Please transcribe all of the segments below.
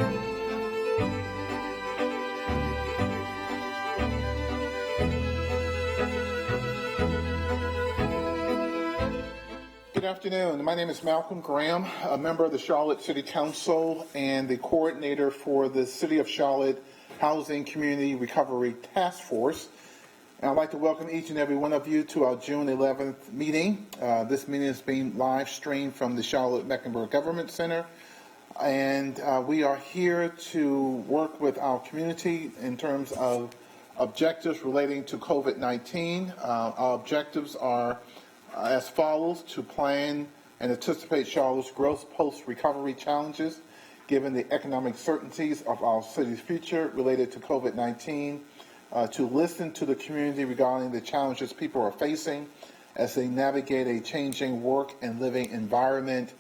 Good afternoon. My name is Malcolm Graham, a member of the Charlotte City Council and the coordinator for the City of Charlotte Housing Community Recovery Task Force. And I'd like to welcome each and every one of you to our June 11th meeting. This meeting is being live streamed from the Charlotte-Mecklenburg Government Center. And we are here to work with our community in terms of objectives relating to COVID-19. Our objectives are as follows: to plan and anticipate Charlotte's growth post-recovery challenges, given the economic certainties of our city's future related to COVID-19, to listen to the community regarding the challenges people are facing as they navigate a changing work and living environment,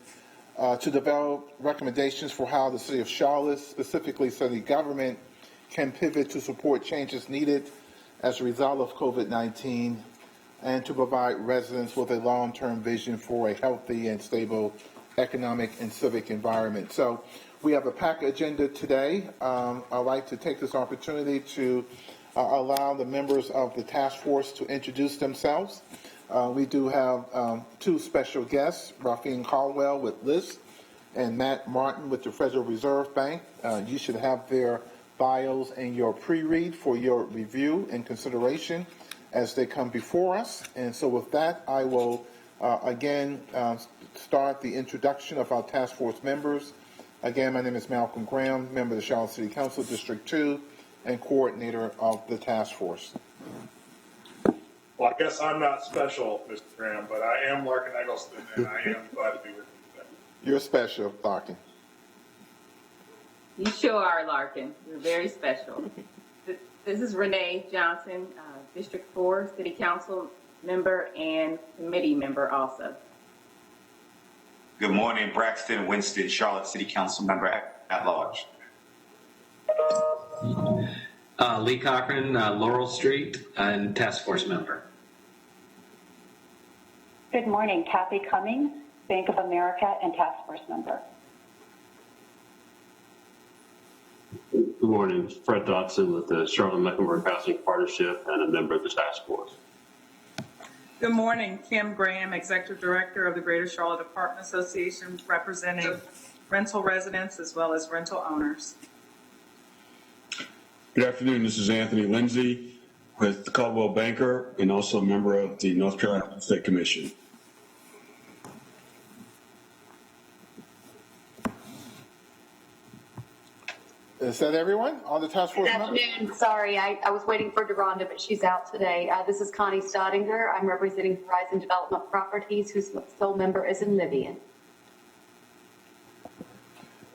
to develop recommendations for how the City of Charlotte, specifically city government, can pivot to support changes needed as a result of COVID-19, and to provide residents with a long-term vision for a healthy and stable economic and civic environment. So we have a packed agenda today. I'd like to take this opportunity to allow the members of the task force to introduce themselves. We do have two special guests, Rafine Caldwell with LIST and Matt Martin with the Federal Reserve Bank. You should have their bios and your pre-read for your review and consideration as they come before us. And so with that, I will again start the introduction of our task force members. Again, my name is Malcolm Graham, member of the Charlotte City Council, District 2, and coordinator of the task force. Well, I guess I'm not special, Mr. Graham, but I am Larkin Eggleston, and I am glad to be with you today. You're special, Larkin. You sure are, Larkin. You're very special. This is Renee Johnson, District 4 City Council member and committee member also. Good morning, Braxton Winston, Charlotte City Council member at large. Lee Cochran, Laurel Street, and task force member. Good morning, Kathy Cummings, Bank of America and task force member. Good morning, Fred Dotson with the Charlotte-Mecklenburg Housing Partnership and a member of the task force. Good morning, Kim Graham, Executive Director of the Greater Charlotte Apartment Association, representing rental residents as well as rental owners. Good afternoon, this is Anthony Lindsay with the Caldwell Banker and also a member of the North Carolina State Commission. Is that everyone? All the task force members? Good afternoon. Sorry, I was waiting for Deronda, but she's out today. This is Connie Stodinger. I'm representing Horizon Development Properties, whose sole member is in Libyan.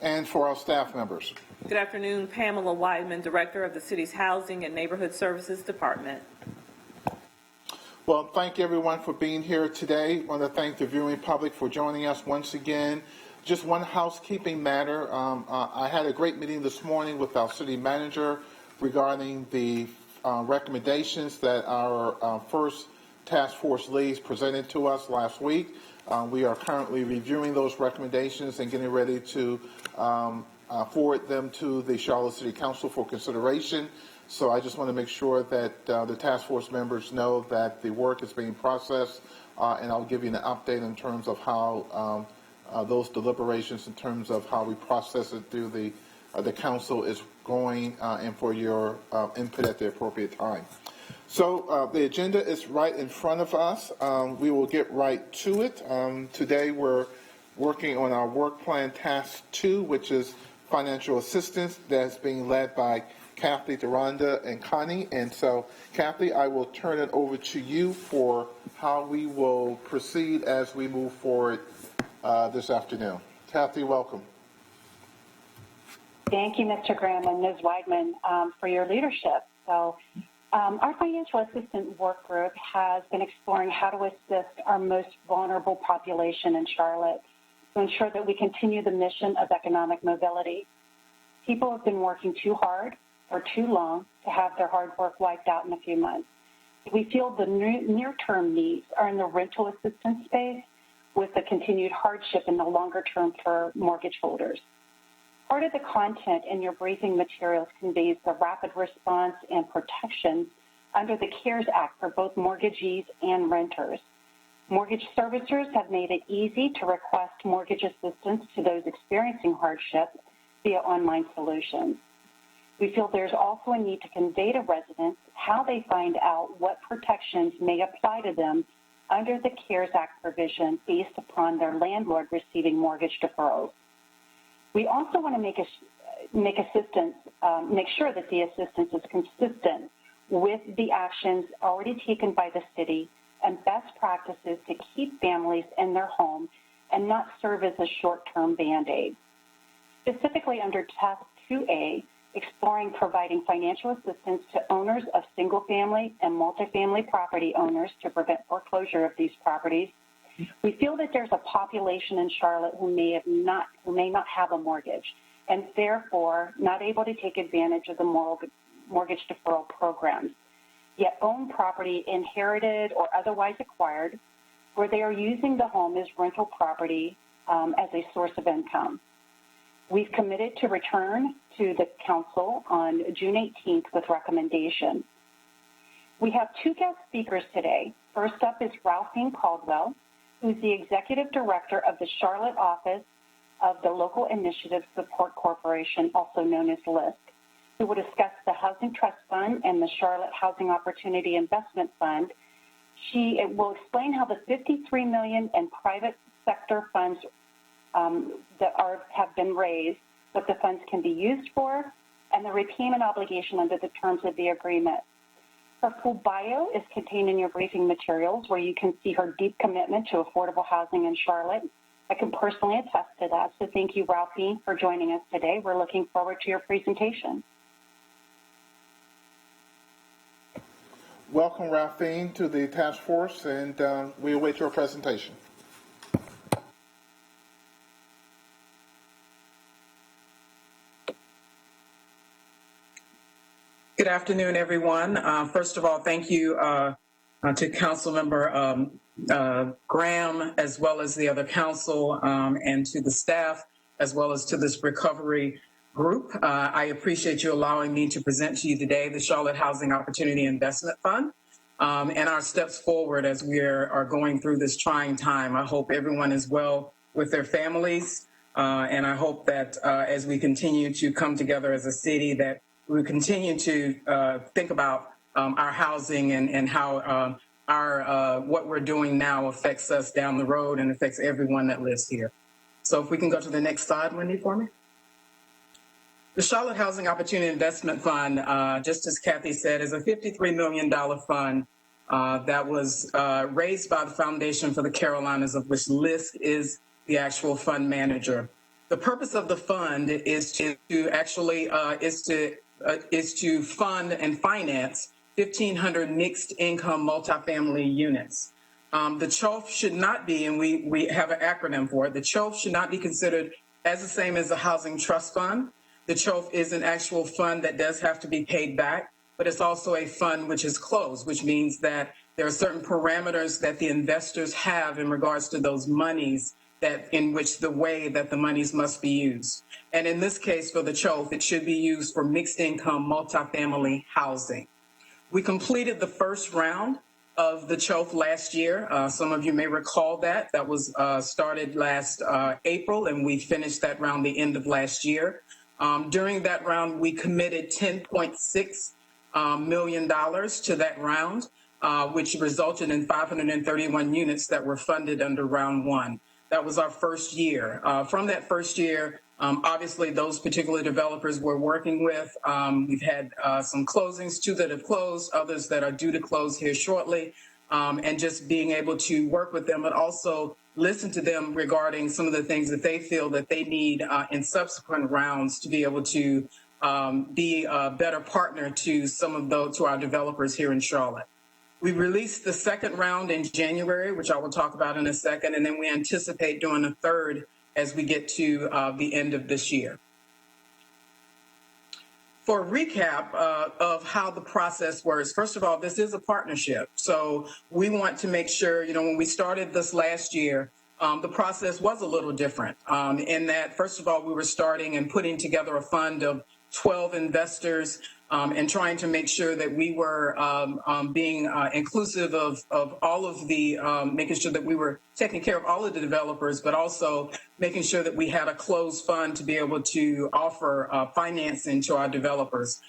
And for our staff members. Good afternoon, Pamela Weidman, Director of the City's Housing and Neighborhood Services Department. Well, thank everyone for being here today. I want to thank the viewing public for joining us once again. Just one housekeeping matter. I had a great meeting this morning with our city manager regarding the recommendations that our first task force leads presented to us last week. We are currently reviewing those recommendations and getting ready to forward them to the Charlotte City Council for consideration. So I just want to make sure that the task force members know that the work is being processed, and I'll give you an update in terms of how those deliberations, in terms of how we process it through the council, is going, and for your input at the appropriate time. So the agenda is right in front of us. We will get right to it. Today we're working on our work plan task 2, which is financial assistance, that's being led by Kathy, Deronda, and Connie. And so, Kathy, I will turn it over to you for how we will proceed as we move forward this afternoon. Kathy, welcome. Thank you, Mr. Graham and Ms. Weidman, for your leadership. So our financial assistance work group has been exploring how to assist our most vulnerable population in Charlotte to ensure that we continue the mission of economic mobility. People have been working too hard for too long to have their hard work wiped out in a few months. We feel the near-term needs are in the rental assistance space, with the continued hardship in the longer term for mortgage holders. Part of the content in your briefing materials conveys the rapid response and protections under the CARES Act for both mortgagees and renters. Mortgage servicers have made it easy to request mortgage assistance to those experiencing hardship via online solutions. We feel there's also a need to convey to residents how they find out what protections may apply to them under the CARES Act provision based upon their landlord receiving mortgage deferrals. We also want to make sure that the assistance is consistent with the actions already taken by the city and best practices to keep families in their home and not serve as a short-term Band-Aid. Specifically under Task 2A, exploring providing financial assistance to owners of single-family and multifamily property owners to prevent foreclosure of these properties, we feel that there's a population in Charlotte who may not have a mortgage and therefore not able to take advantage of the mortgage deferral programs, yet own property inherited or otherwise acquired where they are using the home as rental property as a source of income. We've committed to return to the Council on June 18th with recommendations. We have two guest speakers today. First up is Ralphine Caldwell, who's the Executive Director of the Charlotte Office of the Local Initiative Support Corporation, also known as LISC, who will discuss the Housing Trust Fund and the Charlotte Housing Opportunity Investment Fund. She will explain how the $53 million in private sector funds that have been raised, what the funds can be used for, and the repayment obligation under the terms of the agreement. Her full bio is contained in your briefing materials, where you can see her deep commitment to affordable housing in Charlotte. I can personally attest to that, so thank you, Ralphine, for joining us today. We're looking forward to your presentation. Welcome, Ralphine, to the task force, and we await your presentation. Good afternoon, everyone. First of all, thank you to Councilmember Graham, as well as the other council, and to the staff, as well as to this recovery group. I appreciate you allowing me to present to you today the Charlotte Housing Opportunity Investment Fund and our steps forward as we are going through this trying time. I hope everyone is well with their families, and I hope that as we continue to come together as a city, that we continue to think about our housing and how what we're doing now affects us down the road and affects everyone that lives here. So if we can go to the next slide, Wendy, for me. The Charlotte Housing Opportunity Investment Fund, just as Kathy said, is a $53 million fund that was raised by the Foundation for the Carolinas, of which LISC is the actual fund manager. The purpose of the fund is to fund and finance 1,500 mixed income multifamily units. The CHOF should not be, and we have an acronym for it, the CHOF should not be considered as the same as a housing trust fund. The CHOF is an actual fund that does have to be paid back, but it's also a fund which is closed, which means that there are certain parameters that the investors have in regards to those monies, that in which the way that the monies must be used. And in this case, for the CHOF, it should be used for mixed income multifamily housing. We completed the first round of the CHOF last year. Some of you may recall that. That was started last April, and we finished that round the end of last year. During that round, we committed $10.6 million to that round, which resulted in 531 units that were funded under round one. That was our first year. From that first year, obviously those particular developers we're working with, we've had some closings, two that have closed, others that are due to close here shortly, and just being able to work with them, but also listen to them regarding some of the things that they feel that they need in subsequent rounds to be able to be a better partner to to our developers here in Charlotte. We released the second round in January, which I will talk about in a second, and then we anticipate doing a third as we get to the end of this year. For a recap of how the process works, first of all, this is a partnership. So we want to make sure, when we started this last year, the process was a little different in that, first of all, we were starting and putting together a fund of 12 investors and trying to make sure that we were being inclusive of all of the, making sure that we were taking care of all of the developers, but also making sure that we had a closed fund to be able to offer financing to our developers.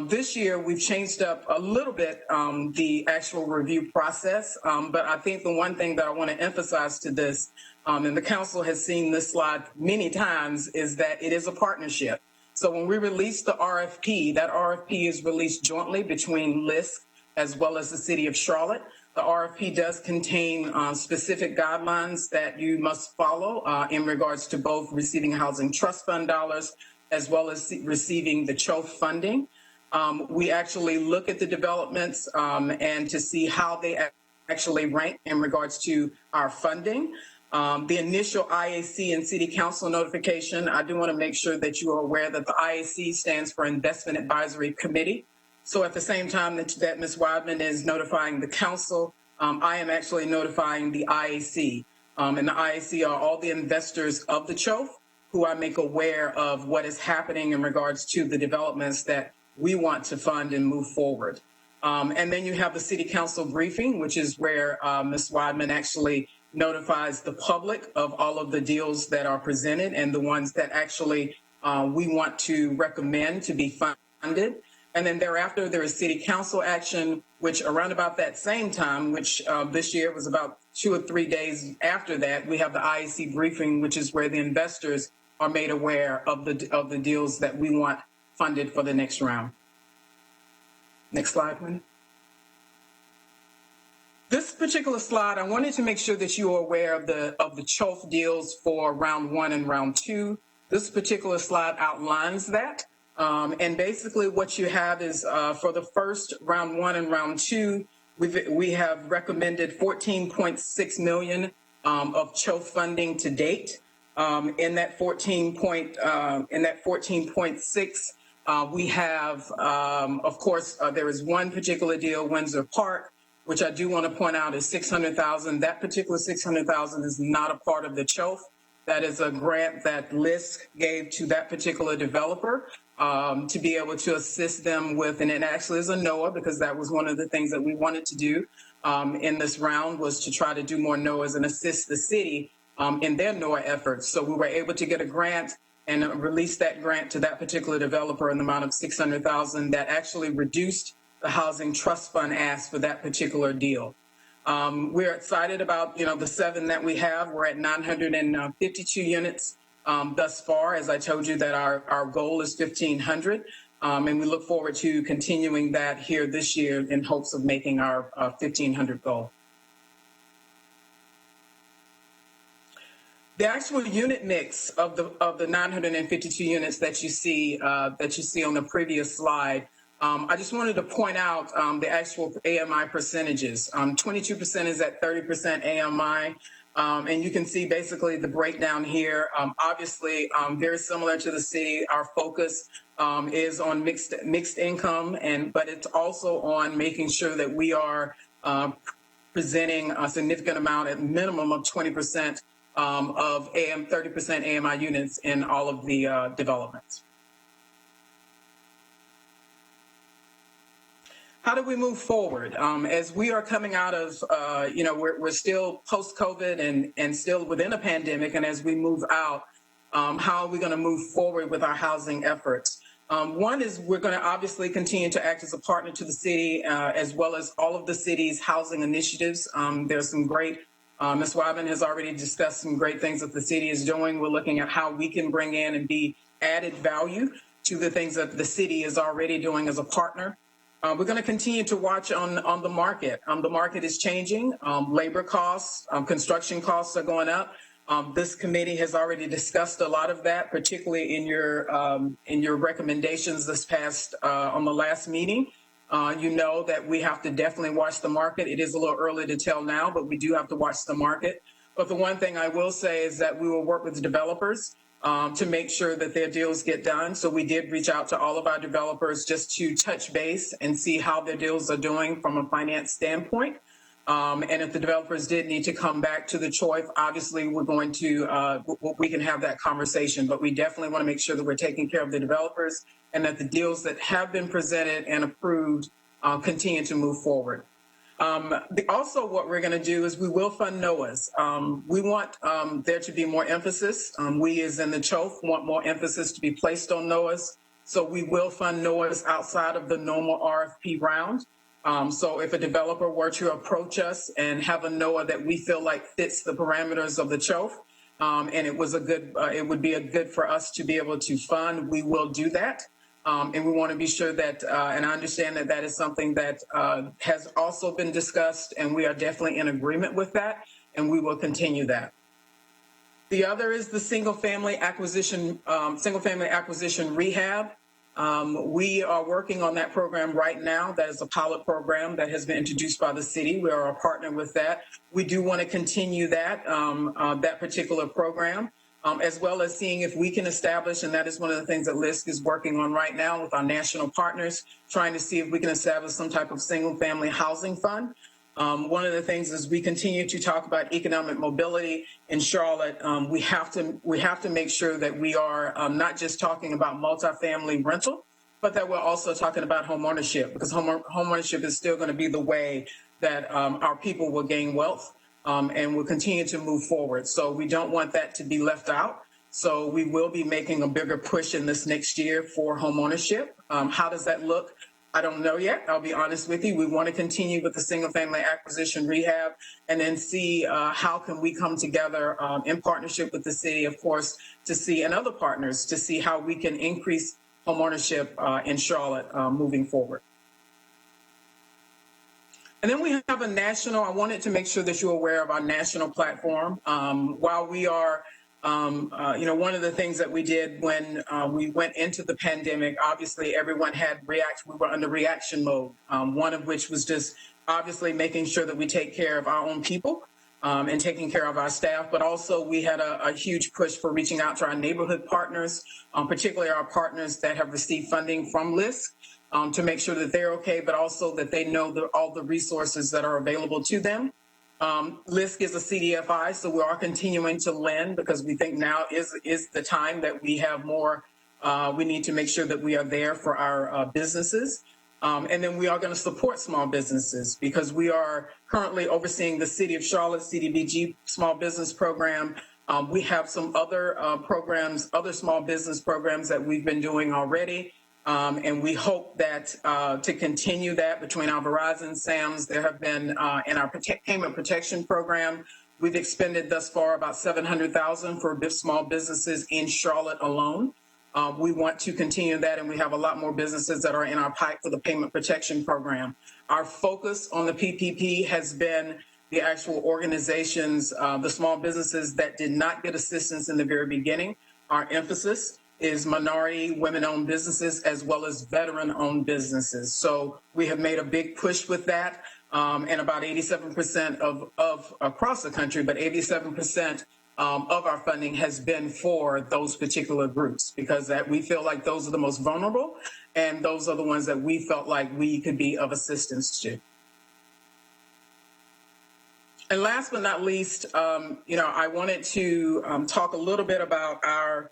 This year, we've changed up a little bit the actual review process, but I think the one thing that I want to emphasize to this, and the council has seen this slide many times, is that it is a partnership. So when we release the RFP, that RFP is released jointly between LISC as well as the City of Charlotte. The RFP does contain specific guidelines that you must follow in regards to both receiving Housing Trust Fund dollars as well as receiving the CHOF funding. We actually look at the developments and to see how they actually rank in regards to our funding. The initial IAC and City Council notification, I do want to make sure that you are aware that the IAC stands for Investment Advisory Committee. So at the same time that Ms. Weidman is notifying the council, I am actually notifying the IAC. And the IAC are all the investors of the CHOF who I make aware of what is happening in regards to the developments that we want to fund and move forward. And then you have the City Council briefing, which is where Ms. Weidman actually notifies the public of all of the deals that are presented and the ones that actually we want to recommend to be funded. And then thereafter, there is City Council action, which around about that same time, which this year was about 2 or 3 days after that, we have the IAC briefing, which is where the investors are made aware of the deals that we want funded for the next round. Next slide, please. This particular slide, I wanted to make sure that you are aware of the CHOF deals for round 1 and round 2. This particular slide outlines that. And basically what you have is for the first round 1 and round 2, we have recommended $14.6 million of CHOF funding to date. In that 14.6, we have, of course, there is one particular deal, Windsor Park, which I do want to point out is $600,000. That particular $600,000 is not a part of the CHOF. That is a grant that LISC gave to that particular developer to be able to assist them with, and it actually is a NOAA because that was one of the things that we wanted to do in this round was to try to do more NOAAs and assist the city in their NOAA efforts. So we were able to get a grant and release that grant to that particular developer in the amount of $600,000 that actually reduced the Housing Trust Fund ask for that particular deal. We're excited about, the 7 that we have. We're at 952 units thus far. As I told you that our goal is 1,500. And we look forward to continuing that here this year in hopes of making our 1,500 goal. The actual unit mix of the 952 units that you see on the previous slide, I just wanted to point out the actual AMI percentages. 22% is at 30% AMI, and you can see basically the breakdown here. Obviously, very similar to the city, our focus is on mixed income, but it's also on making sure that we are presenting a significant amount, at minimum of 20% of 30% AMI units in all of the developments. How do we move forward? As we are coming out of, we're still post-COVID and still within a pandemic, and as we move out, how are we going to move forward with our housing efforts? One is we're going to obviously continue to act as a partner to the city, as well as all of the city's housing initiatives. There's some great, Ms. Weidman has already discussed some great things that the city is doing. We're looking at how we can bring in and be added value to the things that the city is already doing as a partner. We're going to continue to watch on the market. The market is changing. Labor costs, construction costs are going up. This committee has already discussed a lot of that, particularly in your recommendations this past on the last meeting. You know that we have to definitely watch the market. It is a little early to tell now, but we do have to watch the market. But the one thing I will say is that we will work with the developers to make sure that their deals get done. So we did reach out to all of our developers just to touch base and see how their deals are doing from a finance standpoint. And if the developers did need to come back to the CHOIF, obviously we're going to, we can have that conversation, but we definitely want to make sure that we're taking care of the developers and that the deals that have been presented and approved continue to move forward. Also, what we're going to do is we will fund NOAAs. We want there to be more emphasis. We as in the CHOIF want more emphasis to be placed on NOAAs. So we will fund NOAAs outside of the normal RFP round. So if a developer were to approach us and have a NOAA that we feel like fits the parameters of the CHOIF, and it was a good, it would be a good for us to be able to fund, we will do that. And we want to be sure that, and I understand that that is something that has also been discussed, and we are definitely in agreement with that, and we will continue that. The other is the single-family acquisition rehab. We are working on that program right now. That is a pilot program that has been introduced by the city. We are a partner with that. We do want to continue that, that particular program. As well as seeing if we can establish, and that is one of the things that LISC is working on right now with our national partners, trying to see if we can establish some type of single-family housing fund. One of the things is we continue to talk about economic mobility in Charlotte. We have to make sure that we are not just talking about multifamily rental, but that we're also talking about homeownership, because homeownership is still going to be the way that our people will gain wealth. And we'll continue to move forward. So we don't want that to be left out. So we will be making a bigger push in this next year for homeownership. How does that look? I don't know yet. I'll be honest with you. We want to continue with the single family acquisition rehab and then see how can we come together in partnership with the city, of course, to see, and other partners, to see how we can increase homeownership in Charlotte moving forward. And then we have a national, I wanted to make sure that you're aware of our national platform. While we are, one of the things that we did when we went into the pandemic, obviously everyone had we were under reaction mode, one of which was just obviously making sure that we take care of our own people and taking care of our staff, but also we had a huge push for reaching out to our neighborhood partners, particularly our partners that have received funding from LISC. To make sure that they're okay, but also that they know all the resources that are available to them. LISC is a CDFI, so we are continuing to lend because we think now is the time that we have more, we need to make sure that we are there for our businesses. And then we are going to support small businesses because we are currently overseeing the City of Charlotte CDBG Small Business Program. We have some other programs, other small business programs that we've been doing already. And we hope that to continue that between our Verizon, SAMs, there have been in our payment protection program, we've expended thus far about $700,000 for small businesses in Charlotte alone. We want to continue that, and we have a lot more businesses that are in our pipe for the payment protection program. Our focus on the PPP has been the actual organizations, the small businesses that did not get assistance in the very beginning. Our emphasis is minority women-owned businesses as well as veteran-owned businesses. So we have made a big push with that, and about 87% of across the country, but 87% of our funding has been for those particular groups because that we feel like those are the most vulnerable, and those are the ones that we felt like we could be of assistance to. And last but not least, I wanted to talk a little bit about our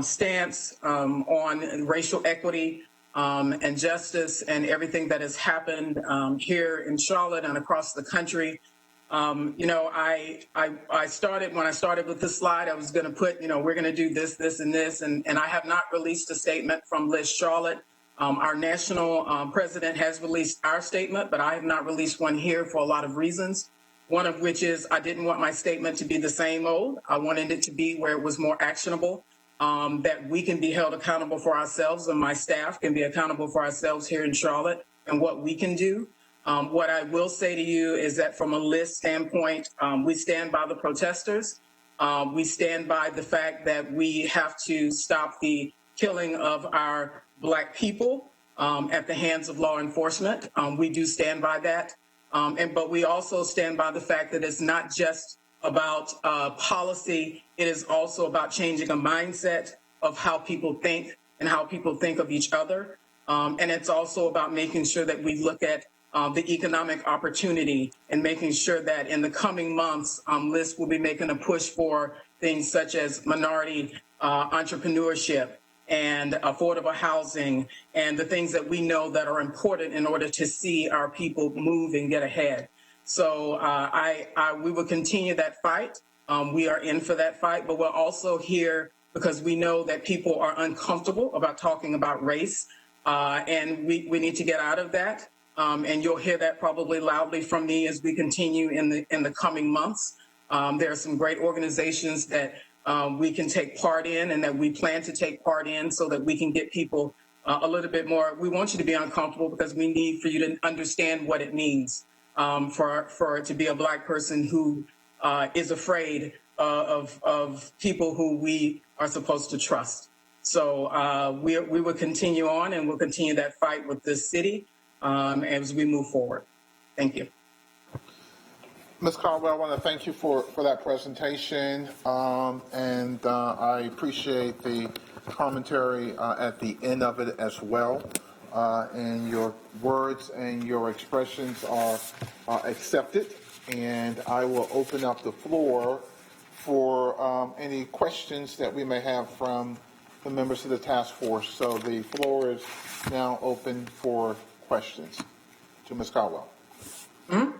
stance on racial equity and justice and everything that has happened here in Charlotte and across the country. I started, when I started with this slide, I was going to put, we're going to do this, this, and this, and I have not released a statement from LISC Charlotte. Our national president has released our statement, but I have not released one here for a lot of reasons. One of which is I didn't want my statement to be the same old. I wanted it to be where it was more actionable. That we can be held accountable for ourselves and my staff can be accountable for ourselves here in Charlotte and what we can do. What I will say to you is that from a LISC standpoint, we stand by the protesters. We stand by the fact that we have to stop the killing of our Black people at the hands of law enforcement. We do stand by that. But we also stand by the fact that it's not just about policy. It is also about changing a mindset of how people think and how people think of each other. And it's also about making sure that we look at the economic opportunity and making sure that in the coming months, LIST will be making a push for things such as minority entrepreneurship and affordable housing and the things that we know that are important in order to see our people move and get ahead. So we will continue that fight. We are in for that fight, but we're also here because we know that people are uncomfortable about talking about race, and we need to get out of that. And you'll hear that probably loudly from me as we continue in the coming months. There are some great organizations that we can take part in and that we plan to take part in so that we can get people a little bit more. We want you to be uncomfortable because we need for you to understand what it means for to be a Black person who is afraid of people who we are supposed to trust. So we will continue on and we'll continue that fight with this city as we move forward. Thank you. Ms. Caldwell, I want to thank you for that presentation, and I appreciate the commentary at the end of it as well. And your words and your expressions are accepted, and I will open up the floor for any questions that we may have from the members of the task force. So the floor is now open for questions to Ms. Caldwell. Mm-hmm.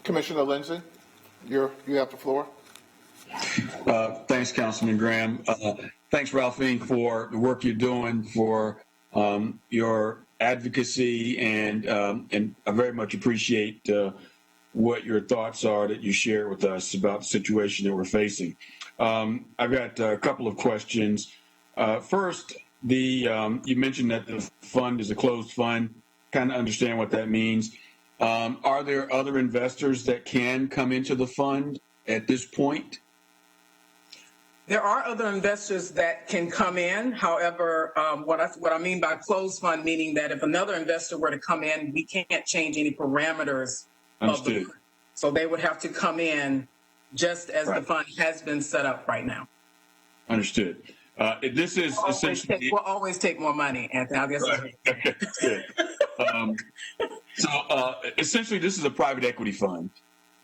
Commissioner Lindsay, you have the floor. Thanks, Councilman Graham. Thanks, Ralphine, for the work you're doing, for your advocacy, and I very much appreciate what your thoughts are that you share with us about the situation that we're facing. I've got a couple of questions. First, you mentioned that the fund is a closed fund. Kind of understand what that means. Are there other investors that can come into the fund at this point? There are other investors that can come in. However, what I mean by closed fund, meaning that if another investor were to come in, we can't change any parameters of the fund. So they would have to come in just as the fund has been set up right now. Understood. This is essentially... We'll always take more money, Anthony. I guess. Good. So essentially, this is a private equity fund.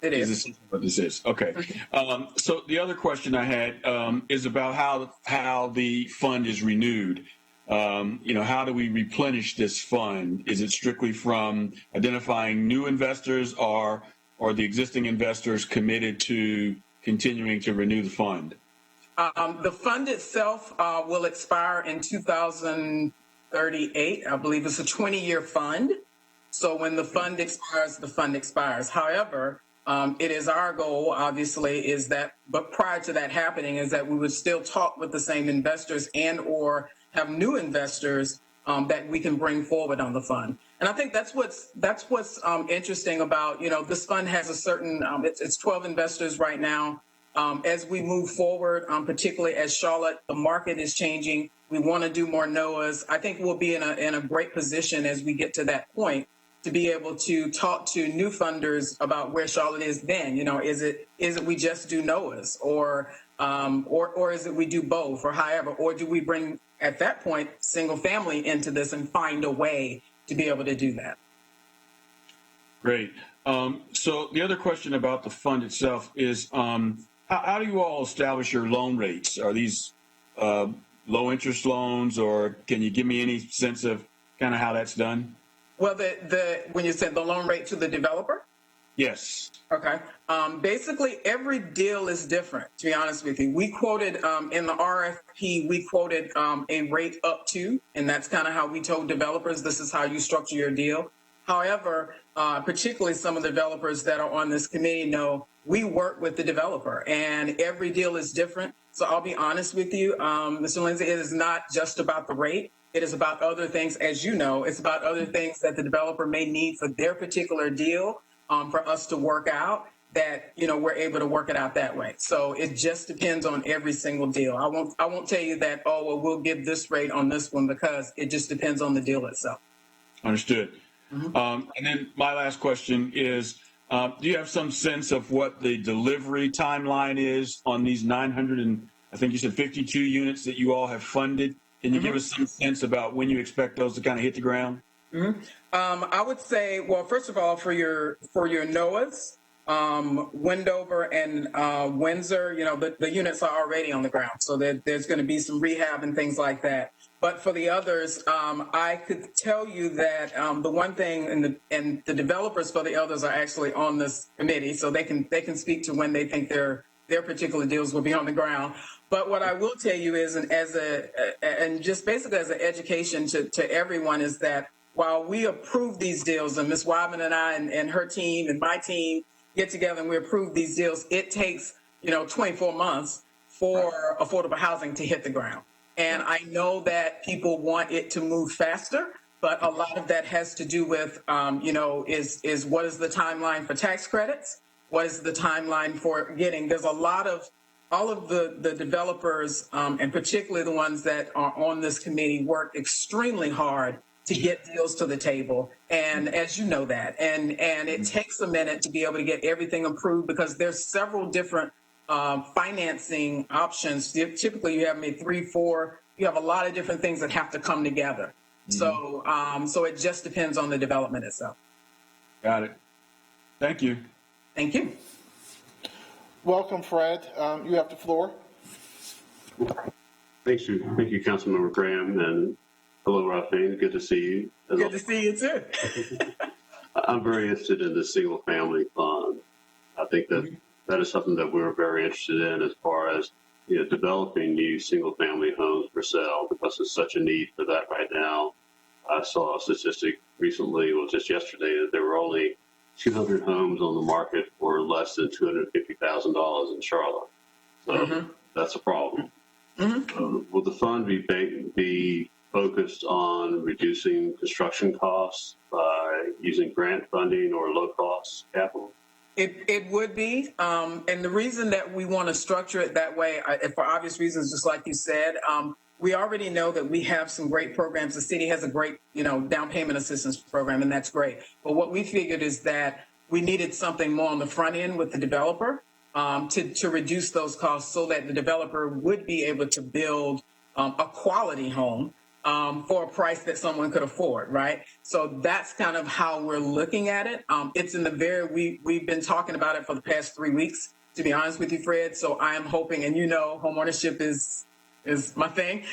It is. Essentially what this is. Okay. So the other question I had is about how the fund is renewed. How do we replenish this fund? Is it strictly from identifying new investors, or are the existing investors committed to continuing to renew the fund? The fund itself will expire in 2038. I believe it's a 20-year fund. So when the fund expires, However, it is our goal, obviously, but prior to that happening, is that we would still talk with the same investors and or have new investors that we can bring forward on the fund. And I think that's what's interesting about, this fund has a certain, it's 12 investors right now. As we move forward, particularly as Charlotte, the market is changing. We want to do more NOAAs. I think we'll be in a great position as we get to that point to be able to talk to new funders about where Charlotte is then. Is it we just do NOAAs, or is it we do both, or however, or do we bring at that point single family into this and find a way to be able to do that? Great. So the other question about the fund itself is, how do you all establish your loan rates? Are these low interest loans, or can you give me any sense of kind of how that's done? Well, when you said the loan rate to the developer? Yes. Okay. Basically, every deal is different, to be honest with you. We quoted in the RFP, we quoted a rate up to, and that's kind of how we told developers, this is how you structure your deal. However, particularly some of the developers that are on this committee know we work with the developer, and every deal is different. So I'll be honest with you, Mr. Lindsay, it is not just about the rate. It is about other things, as you know. It's about other things that the developer may need for their particular deal for us to work out, that we're able to work it out that way. So it just depends on every single deal. I won't tell you that, we'll give this rate on this one, because it just depends on the deal itself. Understood. Mm-hmm. And then my last question is, do you have some sense of what the delivery timeline is on these 900 I think you said 52 units that you all have funded. Can you give us some sense about when you expect those to kind of hit the ground? I would say, well, first of all, for your NOAAs, Wendover and Windsor, the units are already on the ground, so there's going to be some rehab and things like that. But for the others, I could tell you that the one thing, and the developers for the others are actually on this committee, so they can speak to when they think their particular deals will be on the ground. But what I will tell you is, and just basically as an education to everyone, is that while we approve these deals, and Ms. Weidman and I and her team and my team get together and we approve these deals, it takes 24 months for affordable housing to hit the ground. And I know that people want it to move faster, but a lot of that has to do with, is what is the timeline for tax credits? What is the timeline for getting? There's a lot of, all of the developers, and particularly the ones that are on this committee, work extremely hard to get deals to the table. And as you know that, and it takes a minute to be able to get everything approved because there's several different financing options. Typically you have maybe 3, 4, you have a lot of different things that have to come together. So it just depends on the development itself. Got it. Thank you. Thank you. Welcome, Fred. You have the floor. Thank you, Councilmember Graham, and hello, Ralphine. Good to see you. Good to see you too. I'm very interested in the single family fund. I think that is something that we're very interested in as far as developing new single family homes for sale, because there's such a need for that right now. I saw a statistic recently, well, just yesterday, that there were only 200 homes on the market for less than $250,000 in Charlotte. So that's a problem. Will the fund be focused on reducing construction costs by using grant funding or low-cost capital? It would be, and the reason that we want to structure it that way, for obvious reasons, just like you said, we already know that we have some great programs. The city has a great, down payment assistance program, and that's great. But what we figured is that we needed something more on the front end with the developer to reduce those costs so that the developer would be able to build a quality home for a price that someone could afford, right? So that's kind of how we're looking at it. It's in the we've been talking about it for the past 3 weeks, to be honest with you, Fred. So I am hoping, and home ownership is my thing.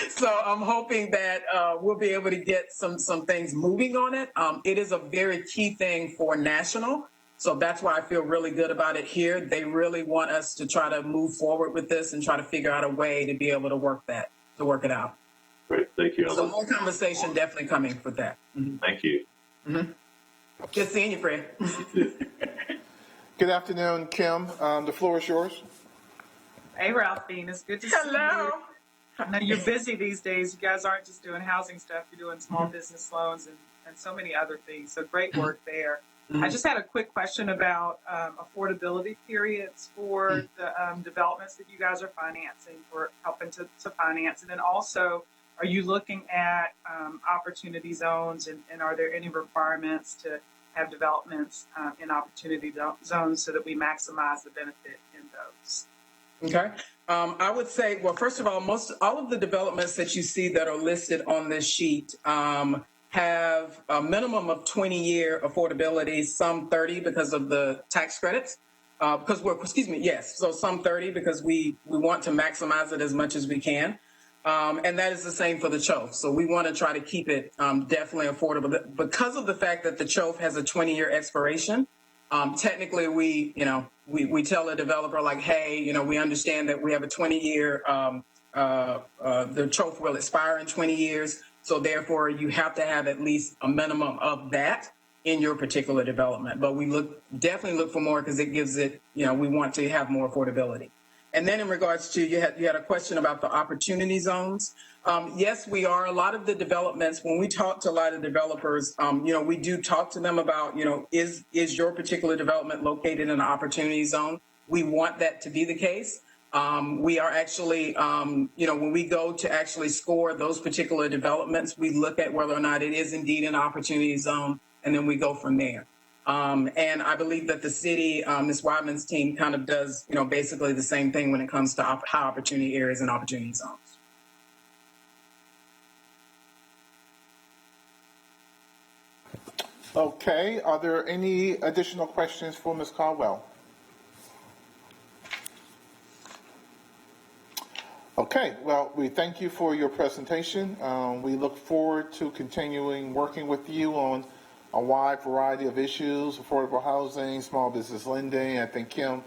So I'm hoping that we'll be able to get some things moving on it. It is a very key thing for national. So that's why I feel really good about it here. They really want us to try to move forward with this and try to figure out a way to be able to work it out. Great, thank you. So more conversation definitely coming for that. Thank you. Good seeing you, Fred. Good afternoon, Kim. The floor is yours. Hey, Ralphine, it's good to see you. I know you're busy these days. You guys aren't just doing housing stuff. You're doing small business loans and so many other things. So great work there. I just had a quick question about affordability periods for the developments that you guys are financing, or helping to finance. And then also, are you looking at opportunity zones, and are there any requirements to have developments in opportunity zones so that we maximize the benefit in those? Okay. I would say, well, first of all, all of the developments that you see that are listed on this sheet have a minimum of 20-year affordability, some 30 because of the tax credits. So some 30 because we want to maximize it as much as we can. And that is the same for the CHOF. So we want to try to keep it definitely affordable. Because of the fact that the CHOF has a 20-year expiration, technically we tell a developer like, hey, we understand that we have a 20-year, the CHOF will expire in 20 years. So therefore you have to have at least a minimum of that in your particular development. But we definitely look for more because it gives it, we want to have more affordability. And then in regards to, you had a question about the opportunity zones. Yes, we are. A lot of the developments, when we talk to a lot of developers, we do talk to them about, is your particular development located in an opportunity zone? We want that to be the case. We are actually, when we go to actually score those particular developments, we look at whether or not it is indeed an opportunity zone, and then we go from there. And I believe that the city, Ms. Weidman's team kind of does, basically the same thing when it comes to high opportunity areas and opportunity zones. Okay, are there any additional questions for Ms. Caldwell? Okay, well, we thank you for your presentation. We look forward to continuing working with you on a wide variety of issues, affordable housing, small business lending. I think Kim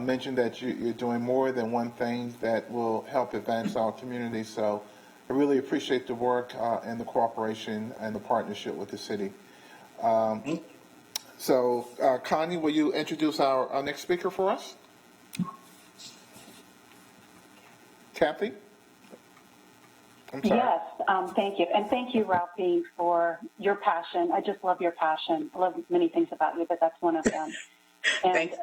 mentioned that you're doing more than one thing that will help advance our community. So I really appreciate the work and the cooperation and the partnership with the city. So Connie, will you introduce our next speaker for us? Kathy? I'm sorry. Yes, thank you. And thank you, Ralphine, for your passion. I just love your passion. I love many things about you, but that's one of them. And Thanks,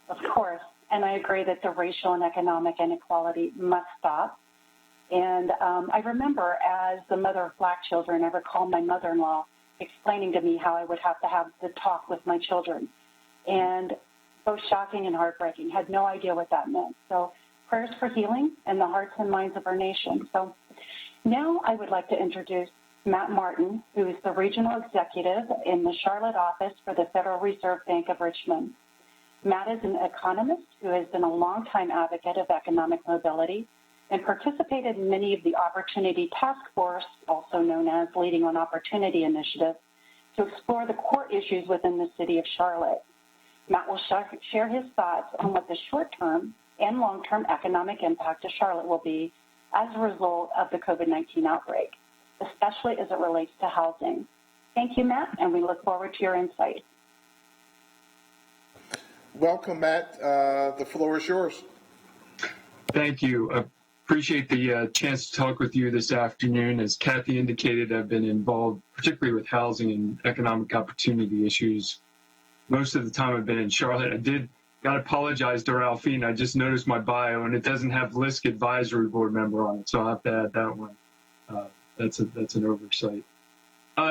of course, and I agree that the racial and economic inequality must stop. And I remember as the mother of Black children, I recall my mother-in-law explaining to me how I would have to have the talk with my children. And both shocking and heartbreaking, had no idea what that meant. So prayers for healing in the hearts and minds of our nation. So now I would like to introduce Matt Martin, who is the regional executive in the Charlotte office for the Federal Reserve Bank of Richmond. Matt is an economist who has been a longtime advocate of economic mobility and participated in many of the Opportunity Task Force, also known as Leading on Opportunity Initiative, to explore the core issues within the city of Charlotte. Matt will share his thoughts on what the short-term and long-term economic impact of Charlotte will be as a result of the COVID-19 outbreak, especially as it relates to housing. Thank you, Matt, and we look forward to your insight. Welcome, Matt. The floor is yours. Thank you. Appreciate the chance to talk with you this afternoon. As Kathy indicated, I've been involved particularly with housing and economic opportunity issues. Most of the time I've been in Charlotte. I got to apologize to Ralphine. I just noticed my bio and it doesn't have LISC advisory board member on it, so I'll have to add that one. That's an oversight.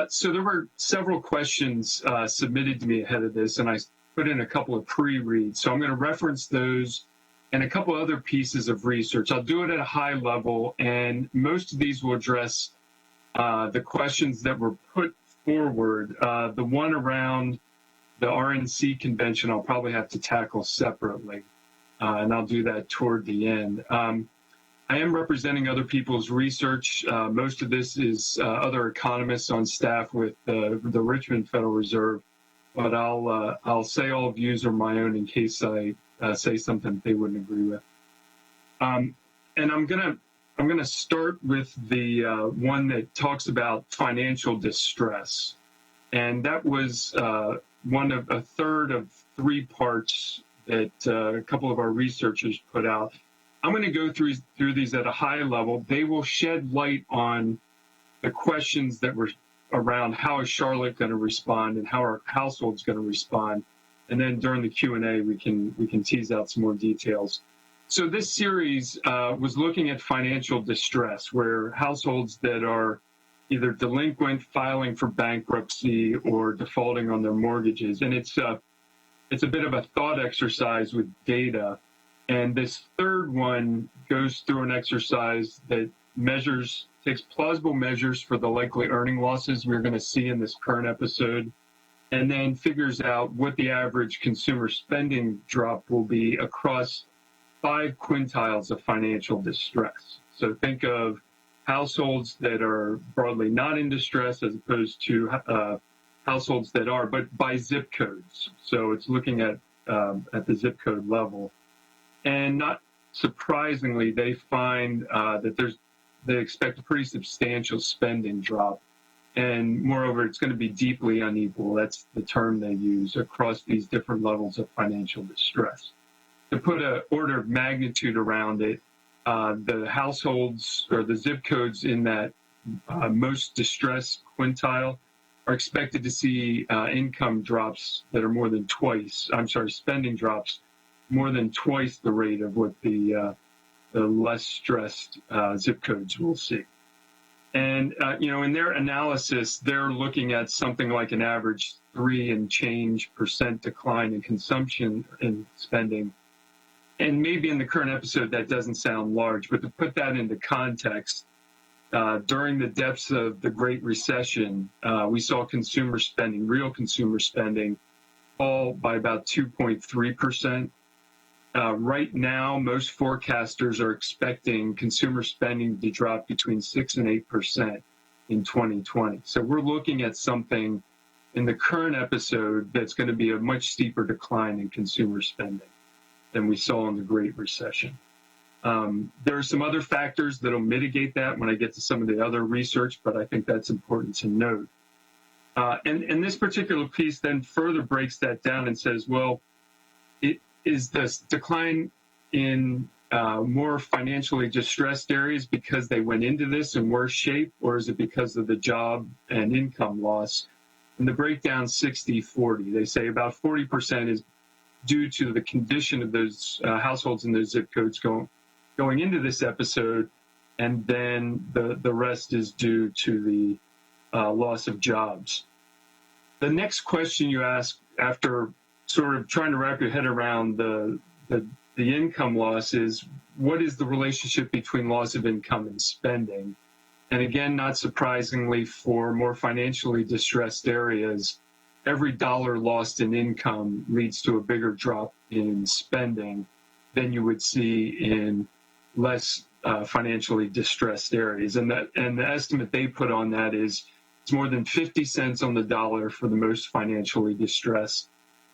So there were several questions submitted to me ahead of this, and I put in a couple of pre-reads. So I'm going to reference those and a couple other pieces of research. I'll do it at a high level, and most of these will address the questions that were put forward. The one around the RNC convention I'll probably have to tackle separately, and I'll do that toward the end. I am representing other people's research. Most of this is other economists on staff with the Richmond Federal Reserve, but I'll say all views are my own in case I say something they wouldn't agree with. And I'm gonna start with the one that talks about financial distress, and that was a third of 3 parts that a couple of our researchers put out. I'm going to go through these at a high level. They will shed light on the questions that were around how is Charlotte going to respond and how our household's going to respond. And then during the Q&A, we can tease out some more details. So this series was looking at financial distress, where households that are either delinquent, filing for bankruptcy, or defaulting on their mortgages. And it's a bit of a thought exercise with data. And this third one goes through an exercise that takes plausible measures for the likely earning losses we're going to see in this current episode, and then figures out what the average consumer spending drop will be across 5 quintiles of financial distress. So think of households that are broadly not in distress as opposed to households that are, but by zip codes. So it's looking at the zip code level. And not surprisingly, they find that they expect a pretty substantial spending drop. And moreover, it's going to be deeply unequal. That's the term they use across these different levels of financial distress. To put an order of magnitude around it, the households or the zip codes in that most distressed quintile are expected to see income drops that are more than spending drops more than twice the rate of what the less stressed zip codes will see. And, in their analysis, they're looking at something like an average 3 and change % decline in consumption and spending. And maybe in the current episode, that doesn't sound large, but to put that into context, during the depths of the Great Recession, we saw consumer spending, real consumer spending, fall by about 2.3%. Right now, most forecasters are expecting consumer spending to drop between 6 and 8% in 2020. So we're looking at something in the current episode that's going to be a much steeper decline in consumer spending than we saw in the Great Recession. There are some other factors that'll mitigate that when I get to some of the other research, but I think that's important to note. And this particular piece then further breaks that down and says, well, is this decline in more financially distressed areas because they went into this in worse shape, or is it because of the job and income loss? And the breakdown 60-40. They say about 40% is due to the condition of those households in those zip codes going into this episode, and then the rest is due to the loss of jobs. The next question you ask after sort of trying to wrap your head around the income loss is, what is the relationship between loss of income and spending? And again, not surprisingly, for more financially distressed areas, every dollar lost in income leads to a bigger drop in spending than you would see in less financially distressed areas. And the estimate they put on that is it's more than 50 cents on the dollar for the most financially distressed,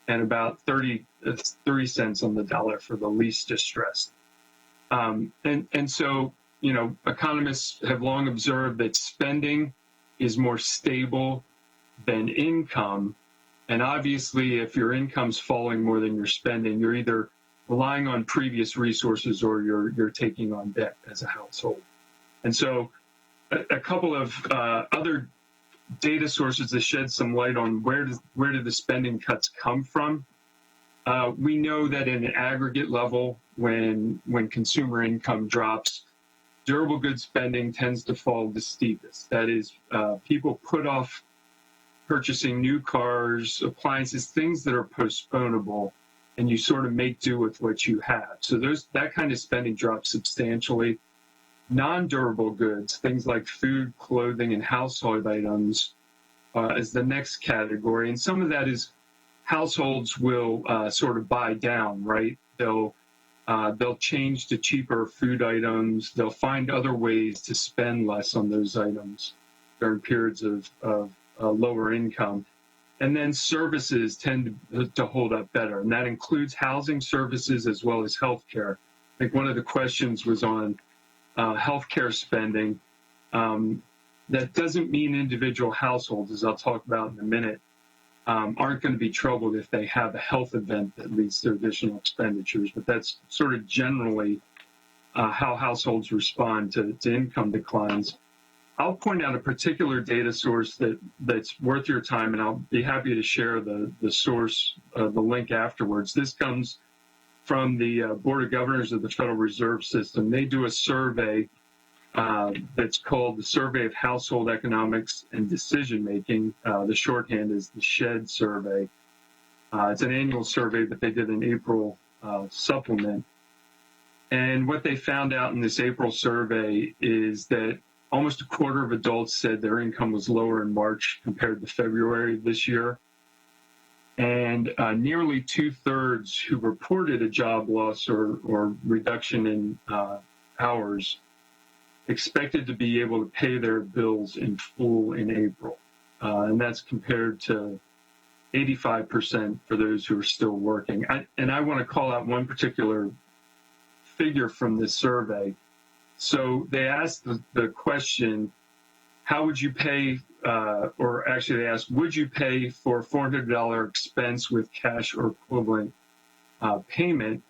and about 30 cents on the dollar for the least distressed. And so, economists have long observed that spending is more stable than income. And obviously, if your income's falling more than your spending, you're either relying on previous resources or you're taking on debt as a household. And so a couple of other data sources that shed some light on where did the spending cuts come from. We know that in an aggregate level, when consumer income drops, durable goods spending tends to fall the steepest. That is, people put off purchasing new cars, appliances, things that are postponable, and you sort of make do with what you have. So that kind of spending drops substantially. Non-durable goods, things like food, clothing, and household items is the next category. And some of that is households will sort of buy down, right? They'll change to cheaper food items. They'll find other ways to spend less on those items during periods of lower income. And then services tend to hold up better, and that includes housing services as well as healthcare. I think one of the questions was on healthcare spending. That doesn't mean individual households, as I'll talk about in a minute, aren't going to be troubled if they have a health event that leads to additional expenditures. But that's sort of generally how households respond to income declines. I'll point out a particular data source that's worth your time, and I'll be happy to share the source, the link afterwards. This comes from the Board of Governors of the Federal Reserve System. They do a survey that's called the Survey of Household Economics and Decision Making. The shorthand is the SHED survey. It's an annual survey, but they did an April supplement. And what they found out in this April survey is that almost a quarter of adults said their income was lower in March compared to February of this year. And nearly 2/3 who reported a job loss or reduction in hours expected to be able to pay their bills in full in April. And that's compared to 85% for those who are still working. I want to call out one particular figure from this survey. So they asked the question, how would you pay, or actually they asked, would you pay for a $400 expense with cash or equivalent payment?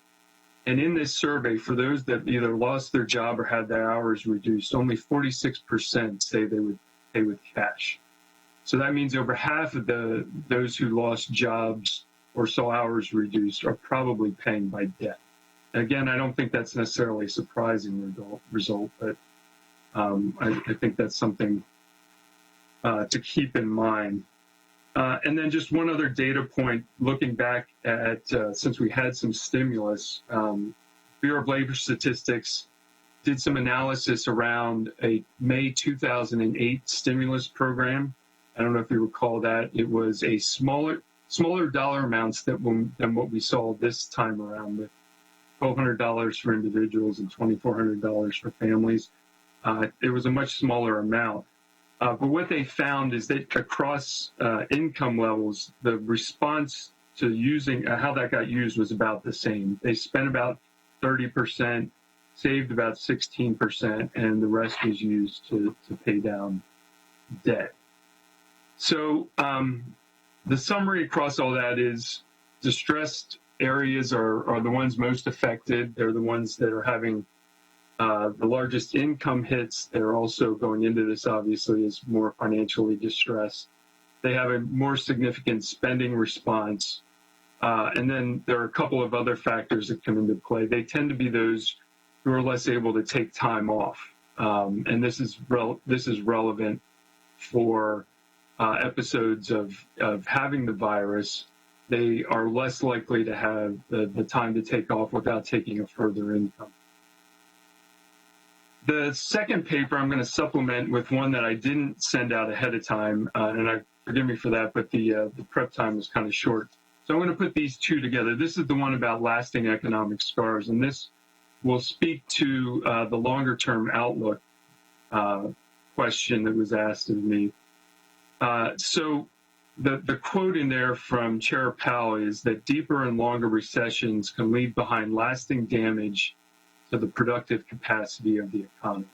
And in this survey, for those that either lost their job or had their hours reduced, only 46% say they would pay with cash. So that means over half of those who lost jobs or saw hours reduced are probably paying by debt. And again, I don't think that's necessarily a surprising result, but I think that's something to keep in mind. And then just one other data point, looking back at, since we had some stimulus, Bureau of Labor Statistics did some analysis around a May 2008 stimulus program. I don't know if you recall that. It was a smaller dollar amounts than what we saw this time around, with $1,200 for individuals and $2,400 for families. It was a much smaller amount. But what they found is that across income levels, the response to using how that got used was about the same. They spent about 30%, saved about 16%, and the rest was used to pay down debt. So the summary across all that is distressed areas are the ones most affected. They're the ones that are having the largest income hits. They're also going into this, obviously, as more financially distressed. They have a more significant spending response. And then there are a couple of other factors that come into play. They tend to be those who are less able to take time off. And this is relevant for episodes of having the virus. They are less likely to have the time to take off without taking a further income. The second paper I'm going to supplement with one that I didn't send out ahead of time, and forgive me for that, but the prep time was kind of short. So I'm going to put these two together. This is the one about lasting economic scars, and this will speak to the longer-term outlook question that was asked of me. So the quote in there from Chair Powell is that deeper and longer recessions can leave behind lasting damage to the productive capacity of the economy.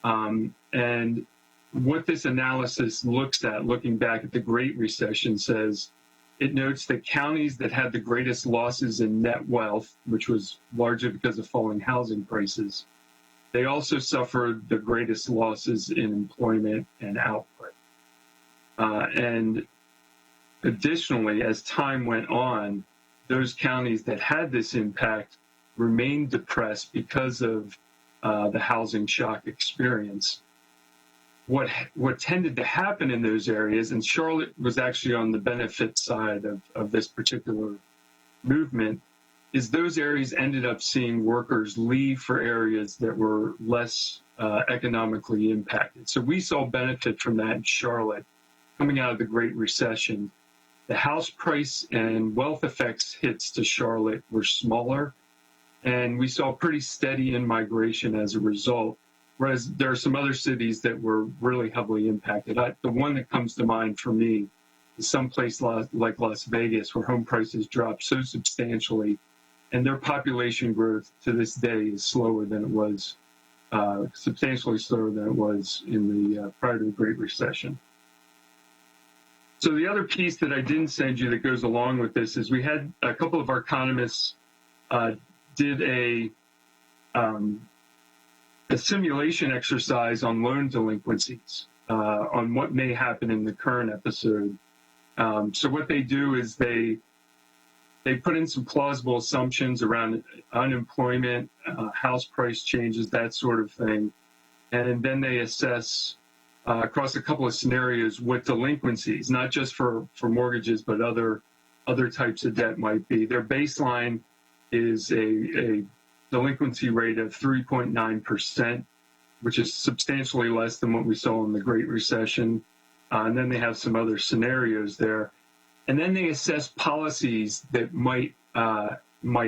And what this analysis looks at, looking back at the Great Recession, says it notes that counties that had the greatest losses in net wealth, which was largely because of falling housing prices, they also suffered the greatest losses in employment and output. And additionally, as time went on, those counties that had this impact remained depressed because of the housing shock experience. What tended to happen in those areas, and Charlotte was actually on the benefit side of this particular movement, is those areas ended up seeing workers leave for areas that were less economically impacted. So we saw benefit from that in Charlotte coming out of the Great Recession. The house price and wealth effects hits to Charlotte were smaller, and we saw pretty steady in-migration as a result, whereas there are some other cities that were really heavily impacted. The one that comes to mind for me is someplace like Las Vegas, where home prices dropped so substantially, and their population growth to this day is slower than it was, substantially slower than it was in the prior to the Great Recession. So the other piece that I didn't send you that goes along with this is we had a couple of our economists did a simulation exercise on loan delinquencies, on what may happen in the current episode. So what they do is they put in some plausible assumptions around unemployment, house price changes, that sort of thing. And then they assess across a couple of scenarios what delinquencies, not just for mortgages, but other types of debt might be. Their baseline is a delinquency rate of 3.9%, which is substantially less than what we saw in the Great Recession. And then they have some other scenarios there. And then they assess policies that might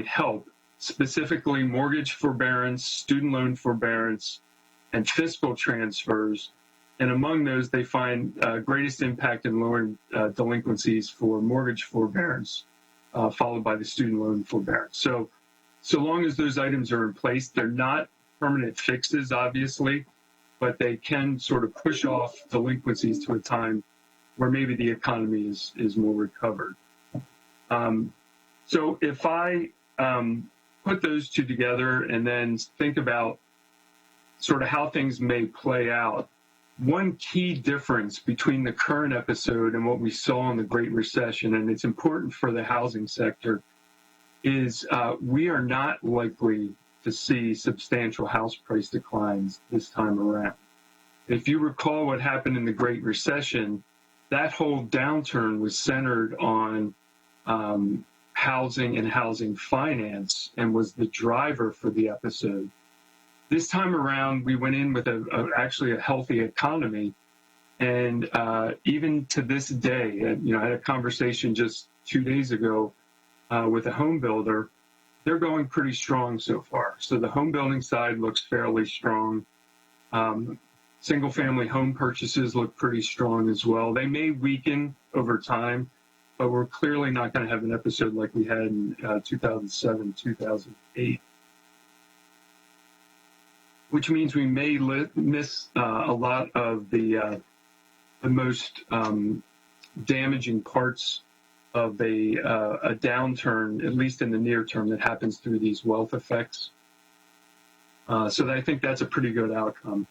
help, specifically mortgage forbearance, student loan forbearance, and fiscal transfers. And among those, they find greatest impact in lowering delinquencies for mortgage forbearance, followed by the student loan forbearance. So long as those items are in place, they're not permanent fixes, obviously, but they can sort of push off delinquencies to a time where maybe the economy is more recovered. So if I put those two together and then think about sort of how things may play out, one key difference between the current episode and what we saw in the Great Recession, and it's important for the housing sector, is we are not likely to see substantial house price declines this time around. If you recall what happened in the Great Recession, that whole downturn was centered on housing and housing finance and was the driver for the episode. This time around, we went in with actually a healthy economy. And even to this day, I had a conversation just 2 days ago with a home builder. They're going pretty strong so far. So the home building side looks fairly strong. Single family home purchases look pretty strong as well. They may weaken over time, but we're clearly not going to have an episode like we had in 2007, 2008. Which means we may miss a lot of the most damaging parts of a downturn, at least in the near term, that happens through these wealth effects. So I think that's a pretty good outcome.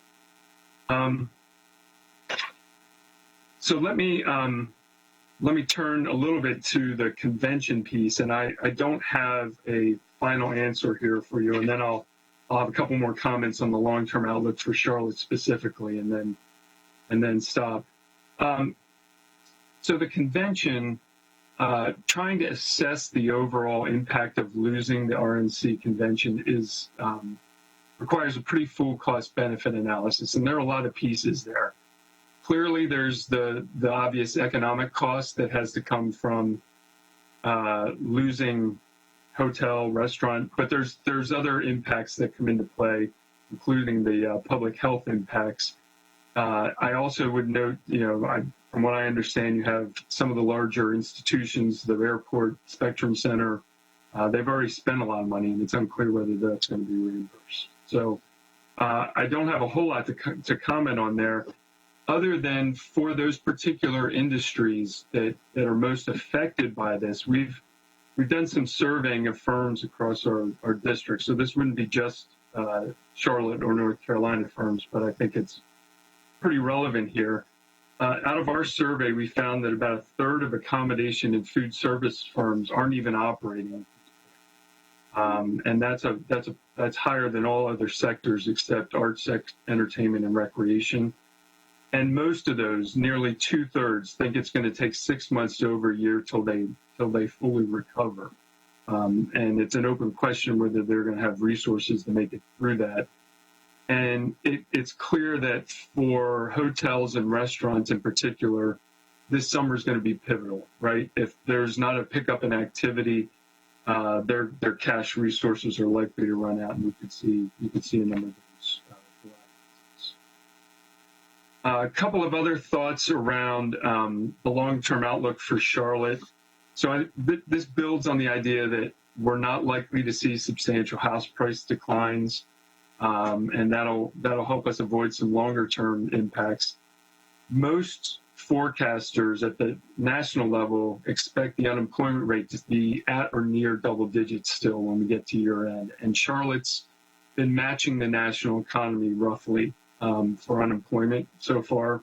So let me turn a little bit to the convention piece, and I don't have a final answer here for you, and then I'll have a couple more comments on the long-term outlook for Charlotte specifically, and then stop. So the convention, trying to assess the overall impact of losing the RNC convention requires a pretty full cost-benefit analysis, and there are a lot of pieces there. Clearly, there's the obvious economic cost that has to come from losing hotel, restaurant, but there's other impacts that come into play, including the public health impacts. I also would note, from what I understand, you have some of the larger institutions, the airport, Spectrum Center, they've already spent a lot of money, and it's unclear whether that's going to be reimbursed. So I don't have a whole lot to comment on there, other than for those particular industries that are most affected by this. We've done some surveying of firms across our district, so this wouldn't be just Charlotte or North Carolina firms, but I think it's pretty relevant here. Out of our survey, we found that about a third of accommodation and food service firms aren't even operating, and that's higher than all other sectors except arts, entertainment, and recreation. And most of those, nearly 2/3, think it's going to take 6 months to over a year till they fully recover. And it's an open question whether they're going to have resources to make it through that. And it's clear that for hotels and restaurants in particular, this summer is going to be pivotal, right? If there's not a pickup in activity, their cash resources are likely to run out, and you could see a number of those. A couple of other thoughts around the long-term outlook for Charlotte. So this builds on the idea that we're not likely to see substantial house price declines, and that'll help us avoid some longer-term impacts. Most forecasters at the national level expect the unemployment rate to be at or near double digits still when we get to year end, and Charlotte's been matching the national economy roughly for unemployment so far.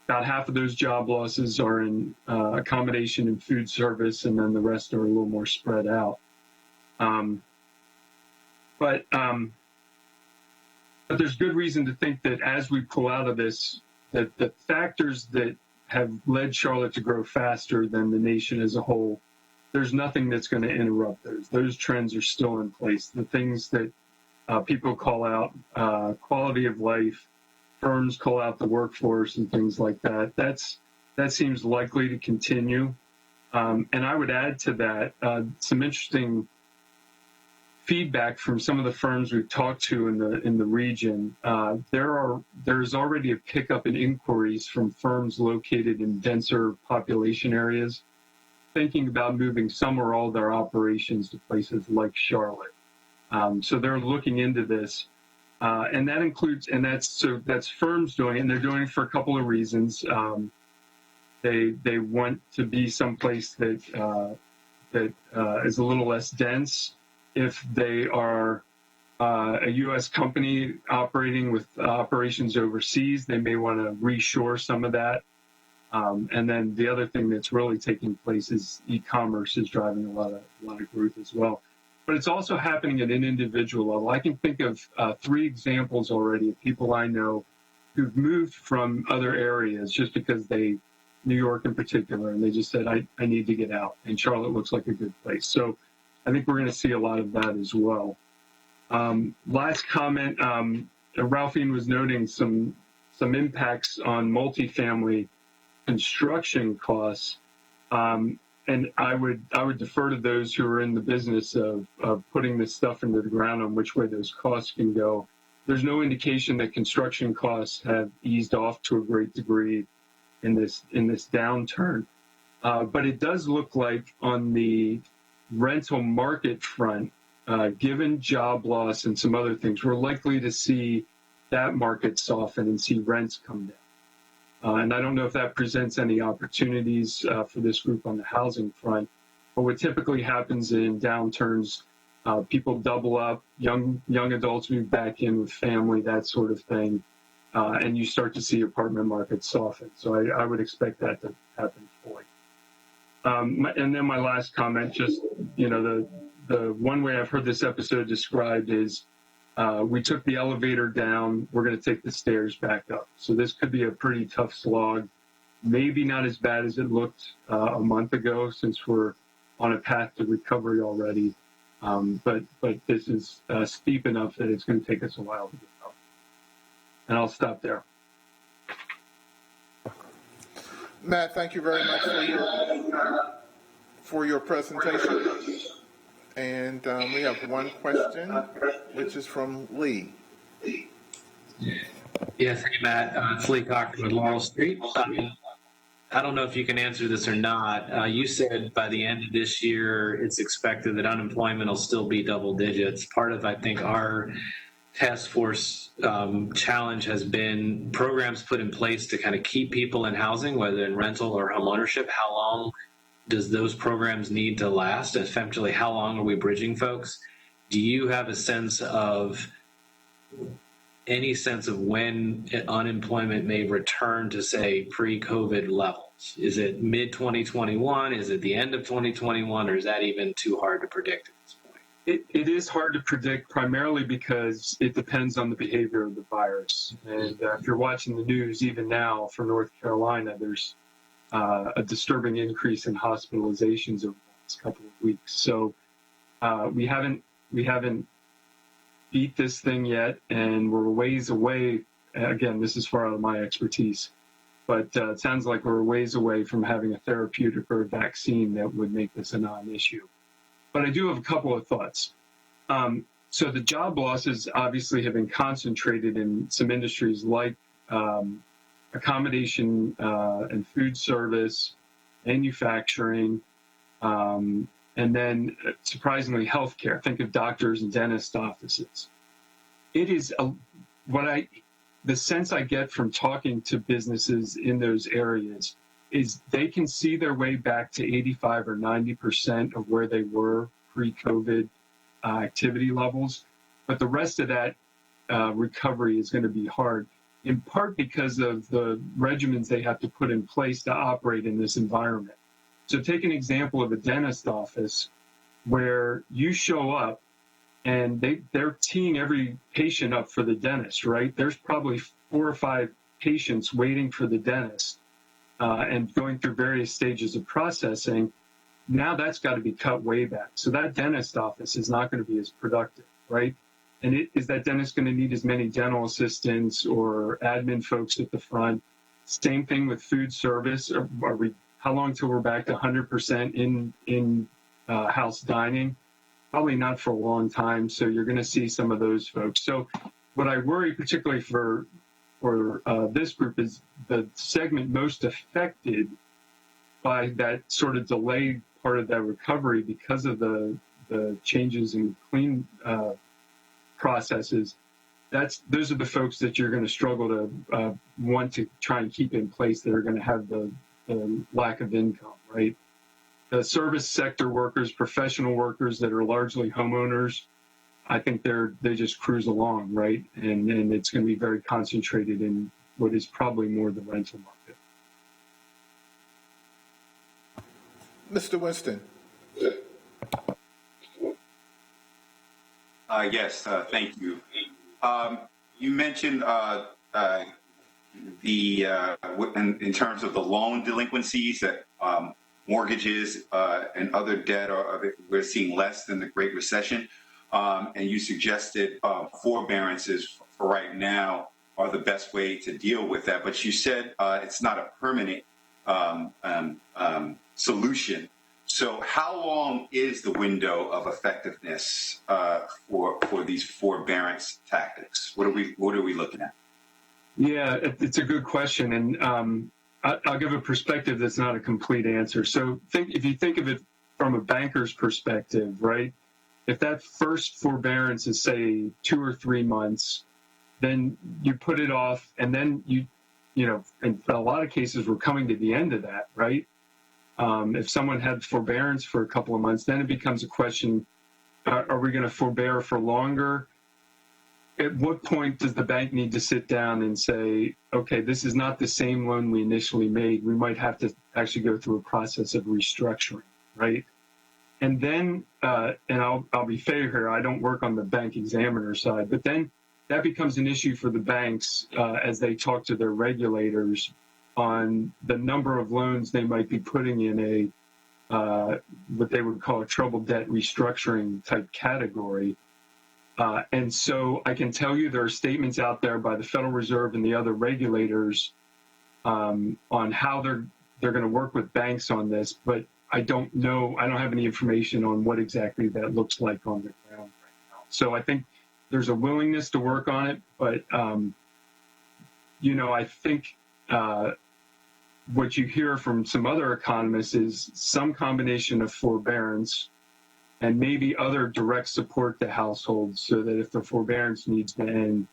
About half of those job losses are in accommodation and food service, and then the rest are a little more spread out. But there's good reason to think that as we pull out of this, that the factors that have led Charlotte to grow faster than the nation as a whole, there's nothing that's going to interrupt those. Those trends are still in place. The things that people call out, quality of life, firms call out the workforce and things like that, that seems likely to continue. And I would add to that some interesting feedback from some of the firms we've talked to in the region. There's already a pickup in inquiries from firms located in denser population areas, thinking about moving some or all their operations to places like Charlotte. So they're looking into this, and that includes, and that's firms doing it, and they're doing it for a couple of reasons. They want to be someplace that is a little less dense. If they are a U.S. company operating with operations overseas, they may want to reshore some of that. And then the other thing that's really taking place is e-commerce is driving a lot of growth as well. but it's also happening at an individual level. I can think of 3 examples already of people I know who've moved from other areas just because New York in particular, and they just said, I need to get out, and Charlotte looks like a good place. So I think we're going to see a lot of that as well. Last comment, Ralphine was noting some impacts on multifamily construction costs. And I would defer to those who are in the business of putting this stuff into the ground on which way those costs can go. There's no indication that construction costs have eased off to a great degree in this downturn. But it does look like on the rental market front, given job loss and some other things, we're likely to see that market soften and see rents come down. And I don't know if that presents any opportunities for this group on the housing front. But what typically happens in downturns, people double up, young adults move back in with family, that sort of thing, and you start to see apartment markets soften. So I would expect that to happen fully. And then my last comment, just, the one way I've heard this episode described is we took the elevator down, we're going to take the stairs back up. So this could be a pretty tough slog, maybe not as bad as it looked a month ago since we're on a path to recovery already. But this is steep enough that it's going to take us a while to get up. And I'll stop there. Matt, thank you very much for your presentation. And we have one question, which is from Lee. Yes, hey, Matt. It's Lee Cochran with Laurel Street. I don't know if you can answer this or not. You said by the end of this year, it's expected that unemployment will still be double digits. Part of, I think, our task force challenge has been programs put in place to kind of keep people in housing, whether in rental or home ownership. How long does those programs need to last? Essentially, how long are we bridging folks? Do you have any sense of when unemployment may return to, say, pre-COVID levels? Is it mid-2021? Is it the end of 2021? Or is that even too hard to predict at this point? It is hard to predict, primarily because it depends on the behavior of the virus. And if you're watching the news, even now for North Carolina, there's a disturbing increase in hospitalizations over the last couple of weeks. So we haven't beat this thing yet, and we're ways away. Again, this is far out of my expertise, but it sounds like we're ways away from having a therapeutic or a vaccine that would make this a non-issue. But I do have a couple of thoughts. So the job losses obviously have been concentrated in some industries like accommodation and food service, manufacturing, and then surprisingly healthcare. Think of doctors and dentist offices. It is the sense I get from talking to businesses in those areas is they can see their way back to 85 or 90% of where they were pre-COVID activity levels. But the rest of that recovery is going to be hard, in part because of the regimens they have to put in place to operate in this environment. So take an example of a dentist office where you show up and they're teeing every patient up for the dentist, right? There's probably 4 or 5 patients waiting for the dentist and going through various stages of processing. Now that's got to be cut way back. So that dentist office is not going to be as productive, right? And is that dentist going to need as many dental assistants or admin folks at the front? Same thing with food service. How long till we're back to 100% in house dining? Probably not for a long time. So you're going to see some of those folks. So what I worry particularly for this group is the segment most affected by that sort of delayed part of that recovery because of the changes in clean processes. Those are the folks that you're going to struggle to want to try and keep in place that are going to have the lack of income, right? The service sector workers, professional workers that are largely homeowners, I think they just cruise along, right? And it's going to be very concentrated in what is probably more the rental market. Mr. Winston. Yes, thank you. You mentioned in terms of the loan delinquencies that mortgages and other debt we're seeing less than the Great Recession, and you suggested forbearances for right now are the best way to deal with that. But you said it's not a permanent solution. So how long is the window of effectiveness for these forbearance tactics? What are we looking at? Yeah, it's a good question, and I'll give a perspective that's not a complete answer. So if you think of it from a banker's perspective, right? If that first forbearance is, say, 2 or 3 months, then you put it off, and then you know, in a lot of cases, we're coming to the end of that, right? If someone had forbearance for a couple of months, then it becomes a question, are we going to forbear for longer? At what point does the bank need to sit down and say, okay, this is not the same loan we initially made. We might have to actually go through a process of restructuring, right? And then, and I'll be fair here, I don't work on the bank examiner side, but then that becomes an issue for the banks as they talk to their regulators on the number of loans they might be putting in what they would call a troubled debt restructuring type category. And so I can tell you there are statements out there by the Federal Reserve and the other regulators on how they're going to work with banks on this, but I don't know. I don't have any information on what exactly that looks like on the ground right now. So I think there's a willingness to work on it, but you know, I think what you hear from some other economists is some combination of forbearance and maybe other direct support to households so that if the forbearance needs to end,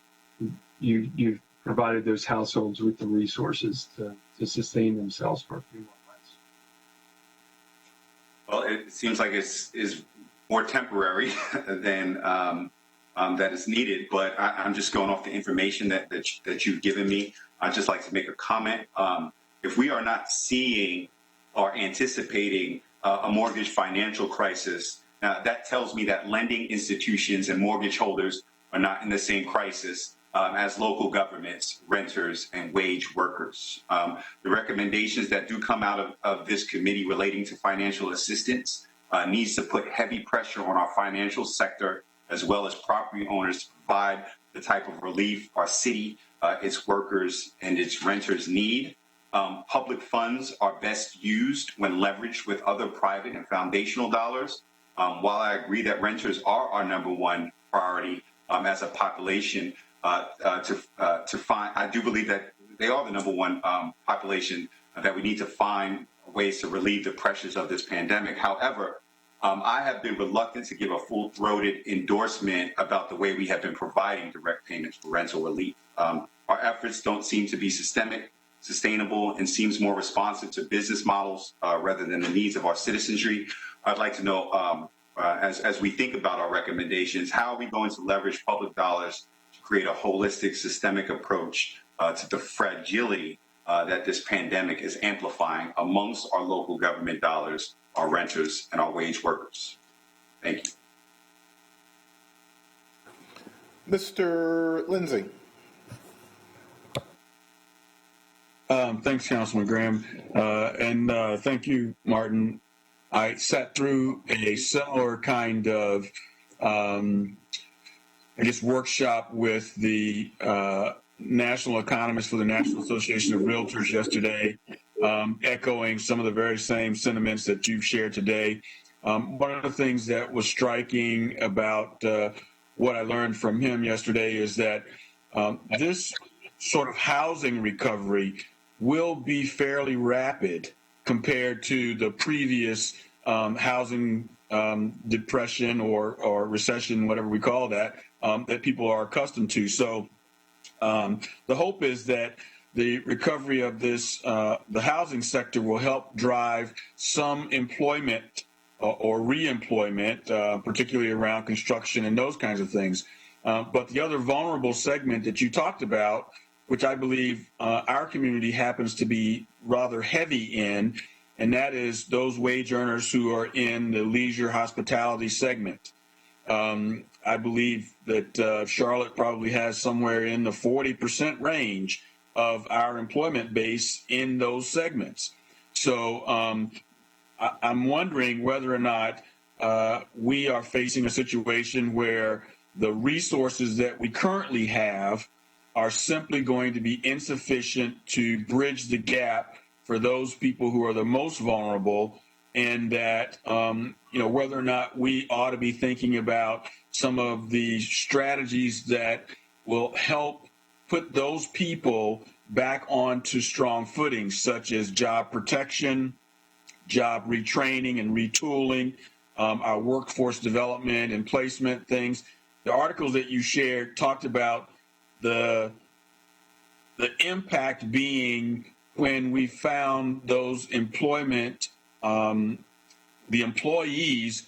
you've provided those households with the resources to sustain themselves for a few more months. Well, it seems like it's more temporary than that is needed, but I'm just going off the information that you've given me. I'd just like to make a comment. If we are not seeing or anticipating a mortgage financial crisis, that tells me that lending institutions and mortgage holders are not in the same crisis as local governments, renters, and wage workers. The recommendations that do come out of this committee relating to financial assistance needs to put heavy pressure on our financial sector as well as property owners to provide the type of relief our city, its workers, and its renters need. Public funds are best used when leveraged with other private and foundational dollars. While I agree that renters are our number one priority as a population to find, I do believe that they are the number one population that we need to find ways to relieve the pressures of this pandemic. However, I have been reluctant to give a full-throated endorsement about the way we have been providing direct payments for rental relief. Our efforts don't seem to be sustainable, and seems more responsive to business models rather than the needs of our citizenry. I'd like to know, as we think about our recommendations, how are we going to leverage public dollars to create a holistic, systemic approach to the fragility that this pandemic is amplifying amongst our local government dollars, our renters, and our wage workers? Thank you. Mr. Lindsay. Thanks, Councilman Graham. And thank you, Martin. I sat through a similar kind of, workshop with the national economist for the National Association of Realtors yesterday, echoing some of the very same sentiments that you've shared today. One of the things that was striking about what I learned from him yesterday is that this sort of housing recovery will be fairly rapid compared to the previous housing depression or recession, whatever we call that, that people are accustomed to. So the hope is that the recovery of this, the housing sector, will help drive some employment or re-employment, particularly around construction and those kinds of things. But the other vulnerable segment that you talked about, which I believe our community happens to be rather heavy in, and that is those wage earners who are in the leisure hospitality segment. I believe that Charlotte probably has somewhere in the 40% range of our employment base in those segments. So I'm wondering whether or not we are facing a situation where the resources that we currently have are simply going to be insufficient to bridge the gap for those people who are the most vulnerable, and that whether or not we ought to be thinking about some of the strategies that will help put those people back onto strong footing, such as job protection, job retraining and retooling, our workforce development and placement things. The articles that you shared talked about the impact being when we found those employment, the employees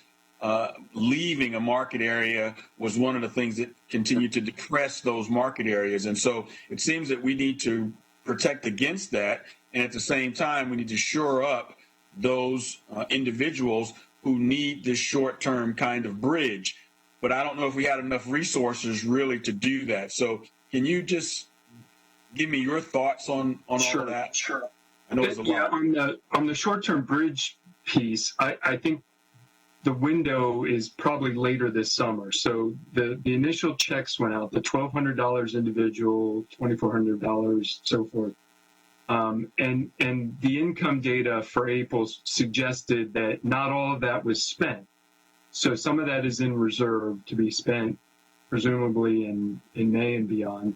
leaving a market area was one of the things that continued to depress those market areas. And so it seems that we need to protect against that. And at the same time, we need to shore up those individuals who need this short-term kind of bridge. But I don't know if we had enough resources really to do that. So can you just give me your thoughts on all of that? Sure. I know there's a lot. On the short-term bridge piece, I think the window is probably later this summer. So the initial checks went out, the $1,200 individual, $2,400, so forth. And the income data for April suggested that not all of that was spent. So some of that is in reserve to be spent, presumably in May and beyond.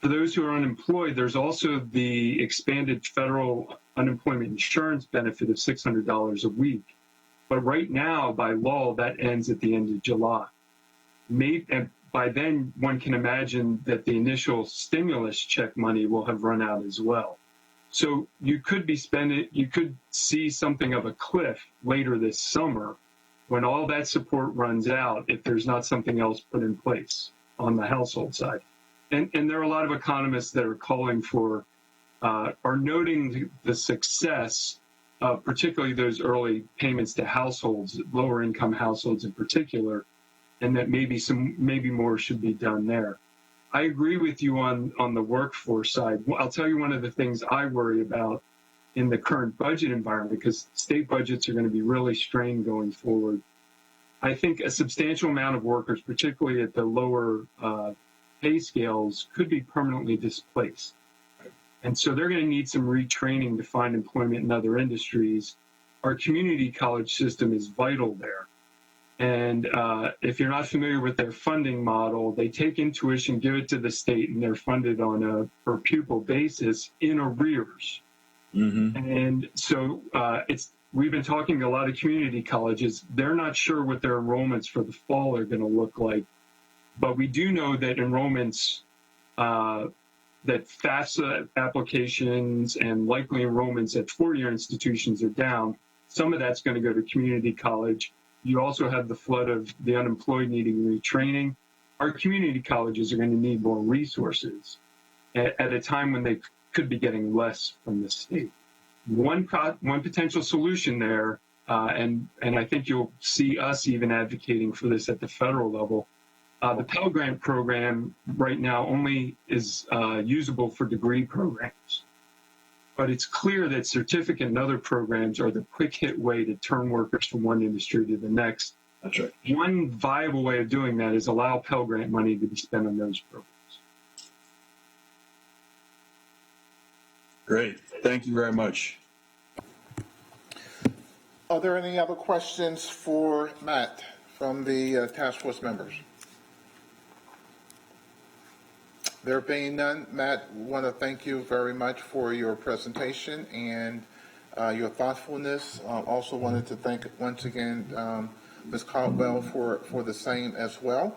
For those who are unemployed, there's also the expanded federal unemployment insurance benefit of $600 a week. But right now, by law, that ends at the end of July. And by then, one can imagine that the initial stimulus check money will have run out as well. So you could see something of a cliff later this summer when all that support runs out if there's not something else put in place on the household side. And there are a lot of economists that are calling for, are noting the success of particularly those early payments to households, lower income households in particular, and that maybe more should be done there. I agree with you on the workforce side. I'll tell you one of the things I worry about in the current budget environment, because state budgets are going to be really strained going forward. I think a substantial amount of workers, particularly at the lower pay scales, could be permanently displaced. And so they're going to need some retraining to find employment in other industries. Our community college system is vital there. And if you're not familiar with their funding model, they take in tuition, give it to the state, and they're funded on a per pupil basis in arrears. Mm-hmm. And so we've been talking to a lot of community colleges. They're not sure what their enrollments for the fall are going to look like. But we do know that enrollments, that FAFSA applications and likely enrollments at four-year institutions are down. Some of that's going to go to community college. You also have the flood of the unemployed needing retraining. Our community colleges are going to need more resources at a time when they could be getting less from the state. One potential solution there, and I think you'll see us even advocating for this at the federal level, the Pell Grant program right now only is usable for degree programs. But it's clear that certificate and other programs are the quick hit way to turn workers from one industry to the next. That's right. One viable way of doing that is allow Pell Grant money to be spent on those programs. Great. Thank you very much. Are there any other questions for Matt from the task force members? There being none, Matt, want to thank you very much for your presentation and your thoughtfulness. Also wanted to thank once again Ms. Caldwell for the same as well.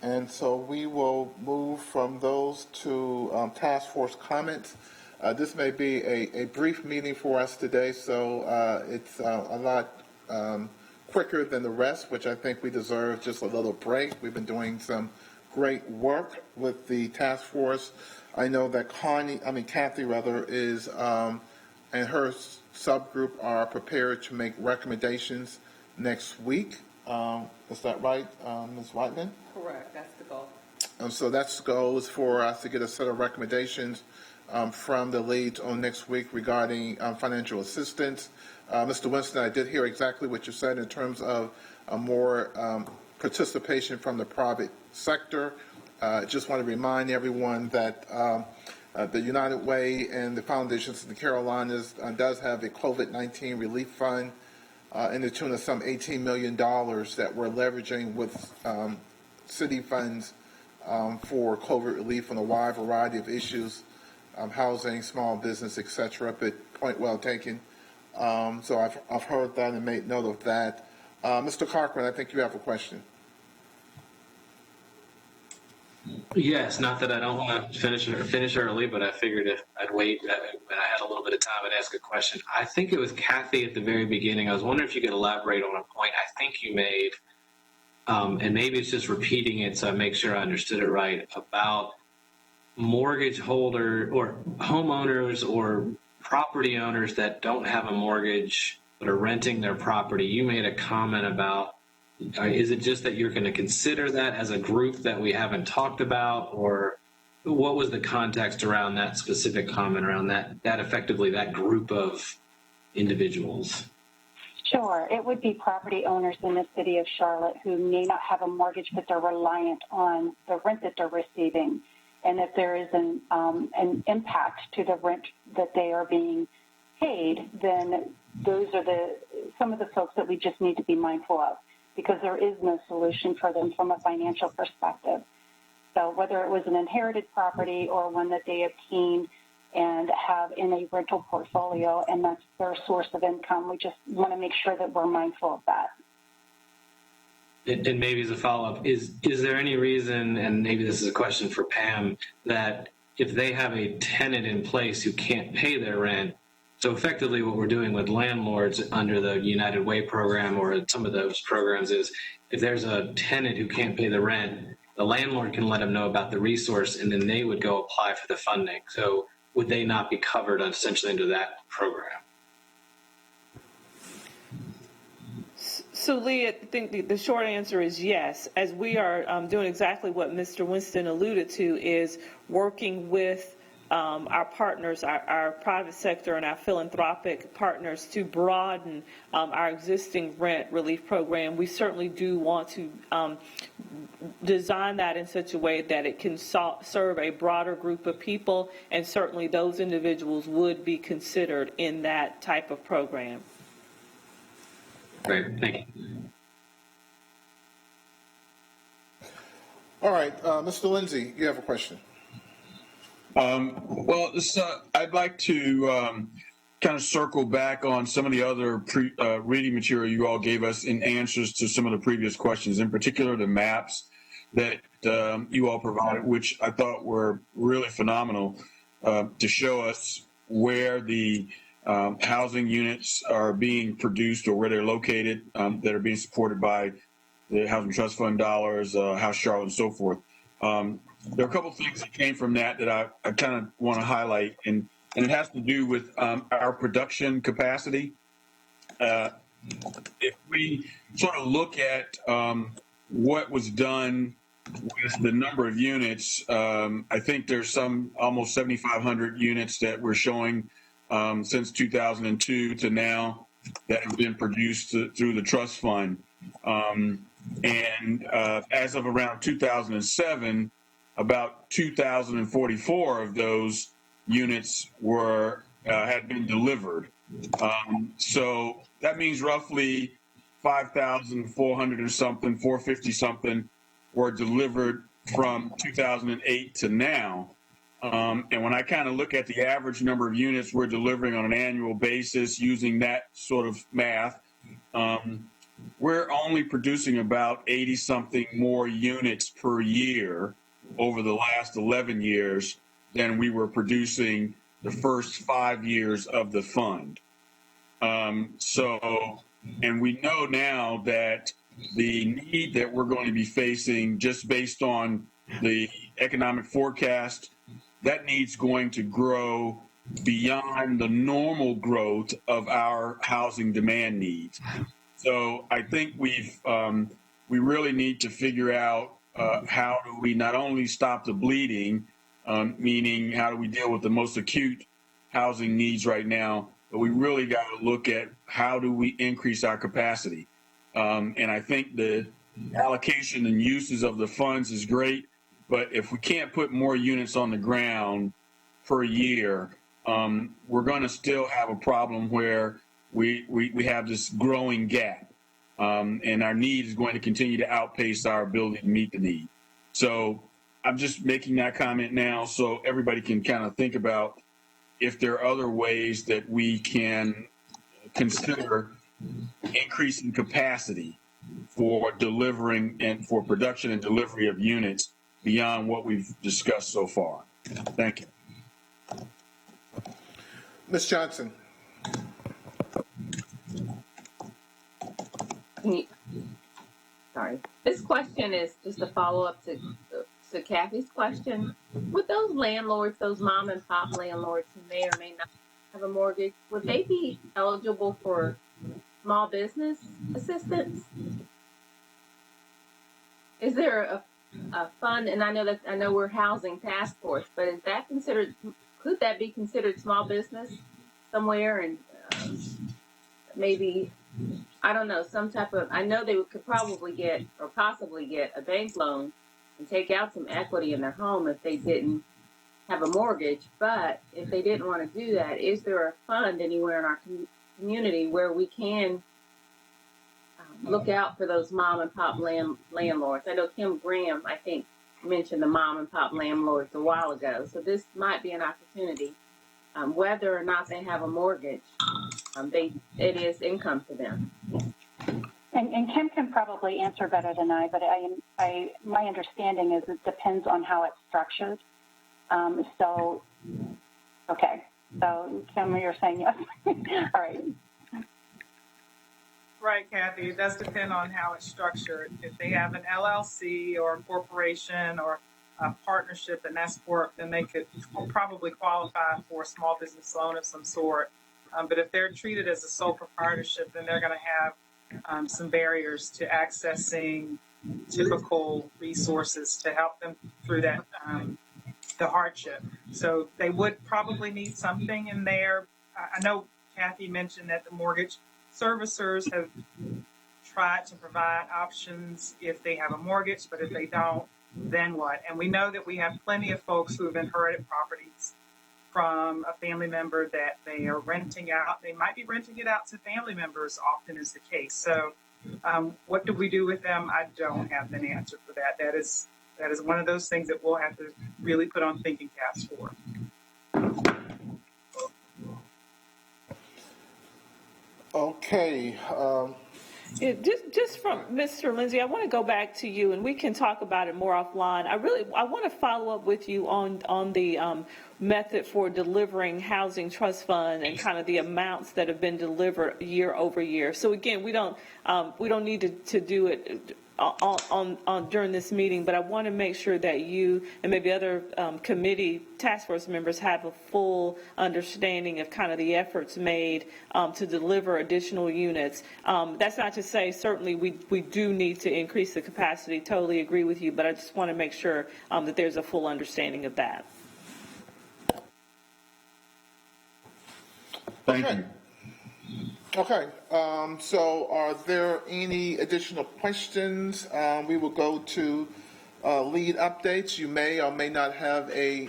And so we will move from those to task force comments. This may be a brief meeting for us today, so it's a lot quicker than the rest, which I think we deserve just a little break. We've been doing some great work with the task force. I know that Kathy is, and her subgroup are prepared to make recommendations next week Is that right, Ms. Whiteman? Correct, that's the goal. So that's the goal is for us to get a set of recommendations from the leads on next week regarding financial assistance. Mr. Winston, I did hear exactly what you said in terms of more participation from the private sector. Just want to remind everyone that the United Way and the foundations in the Carolinas does have a COVID-19 relief fund in the tune of some $18 million that we're leveraging with city funds for COVID relief on a wide variety of issues, housing, small business, etc. But point well taken. So I've heard that and made note of that. Mr. Cochran, I think you have a question. Yes, not that I don't want to finish early, but I figured if I'd wait when I had a little bit of time, I'd ask a question. I think it was Kathy at the very beginning. I was wondering if you could elaborate on a point I think you made, and maybe it's just repeating it so I make sure I understood it right, about mortgage holder or homeowners or property owners that don't have a mortgage but are renting their property. You made a comment about, is it just that you're going to consider that as a group that we haven't talked about, or what was the context around that specific comment around that effectively that group of individuals? Sure. It would be property owners in the city of Charlotte who may not have a mortgage, but they're reliant on the rent that they're receiving. And if there is an impact to the rent that they are being paid, then those are some of the folks that we just need to be mindful of, because there is no solution for them from a financial perspective. So whether it was an inherited property or one that they obtained and have in a rental portfolio, and that's their source of income, we just want to make sure that we're mindful of that. And maybe as a follow-up, is there any reason, and maybe this is a question for Pam, that if they have a tenant in place who can't pay their rent, so effectively what we're doing with landlords under the United Way program or some of those programs is if there's a tenant who can't pay the rent, the landlord can let them know about the resource and then they would go apply for the funding. So would they not be covered essentially under that program? So, Lee, I think the short answer is yes. As we are doing exactly what Mr. Winston alluded to, is working with our partners, our private sector and our philanthropic partners to broaden our existing rent relief program. We certainly do want to design that in such a way that it can serve a broader group of people, and certainly those individuals would be considered in that type of program. Great, thank you. All right, Mr. Lindsay, you have a question. Well, I'd like to kind of circle back on some of the other reading material you all gave us in answers to some of the previous questions, in particular the maps that you all provided, which I thought were really phenomenal to show us where the housing units are being produced or where they're located that are being supported by the Housing Trust Fund dollars, House Charlotte, and so forth. There are a couple of things that came from that I kind of want to highlight, and it has to do with our production capacity. If we sort of look at what was done with the number of units, I think there's some almost 7,500 units that we're showing since 2002 to now that have been produced through the trust fund. And as of around 2007, about 2,044 of those units had been delivered. So that means roughly 5,400 or something, 450 something were delivered from 2008 to now. And when I kind of look at the average number of units we're delivering on an annual basis using that sort of math, we're only producing about 80 something more units per year over the last 11 years than we were producing the first 5 years of the fund. And we know now that the need that we're going to be facing, just based on the economic forecast, that need's going to grow beyond the normal growth of our housing demand needs. So I think we really need to figure out how do we not only stop the bleeding, meaning how do we deal with the most acute housing needs right now, but we really got to look at how do we increase our capacity. And I think the allocation and uses of the funds is great, but if we can't put more units on the ground per year, we're going to still have a problem where we have this growing gap, and our need is going to continue to outpace our ability to meet the need. So I'm just making that comment now so everybody can kind of think about if there are other ways that we can consider increasing capacity for delivering and for production and delivery of units beyond what we've discussed so far. Thank you. Ms. Johnson. Sorry. This question is just a follow-up to Kathy's question. With those landlords, those mom and pop landlords who may or may not have a mortgage, would they be eligible for small business assistance? Is there a fund? And I know we're housing task force, but is that considered? Could that be considered small business somewhere? And maybe, I don't know, some type of. I know they could probably get or possibly get a bank loan and take out some equity in their home if they didn't have a mortgage. But if they didn't want to do that, is there a fund anywhere in our community where we can look out for those mom and pop landlords? I know Kim Graham, I think, mentioned the mom and pop landlords a while ago. So this might be an opportunity. Whether or not they have a mortgage, it is income to them. And Kim can probably answer better than I, but my understanding is it depends on how it's structured. So Kim, you're saying yes. All right. Right, Kathy. It does depend on how it's structured. If they have an LLC or a corporation or a partnership and S corp, then they could probably qualify for a small business loan of some sort. But if they're treated as a sole proprietorship, then they're going to have some barriers to accessing typical resources to help them through that the hardship. So they would probably need something in there. I know Kathy mentioned that the mortgage servicers have tried to provide options if they have a mortgage, but if they don't, then what? And we know that we have plenty of folks who have inherited properties from a family member that they are renting out. They might be renting it out to family members, often is the case. So what do we do with them? I don't have an answer for that. That is one of those things that we'll have to really put on thinking caps for. Okay. Just from Mr. Lindsay, I want to go back to you, and we can talk about it more offline. I want to follow up with you on the method for delivering housing trust fund and kind of the amounts that have been delivered year over year. So again, we don't need to do it on during this meeting, but I want to make sure that you and maybe other committee task force members have a full understanding of kind of the efforts made to deliver additional units. That's not to say certainly we do need to increase the capacity. Totally agree with you, but I just want to make sure that there's a full understanding of that. Thank you. Okay, so are there any additional questions? We will go to lead updates. You may or may not have a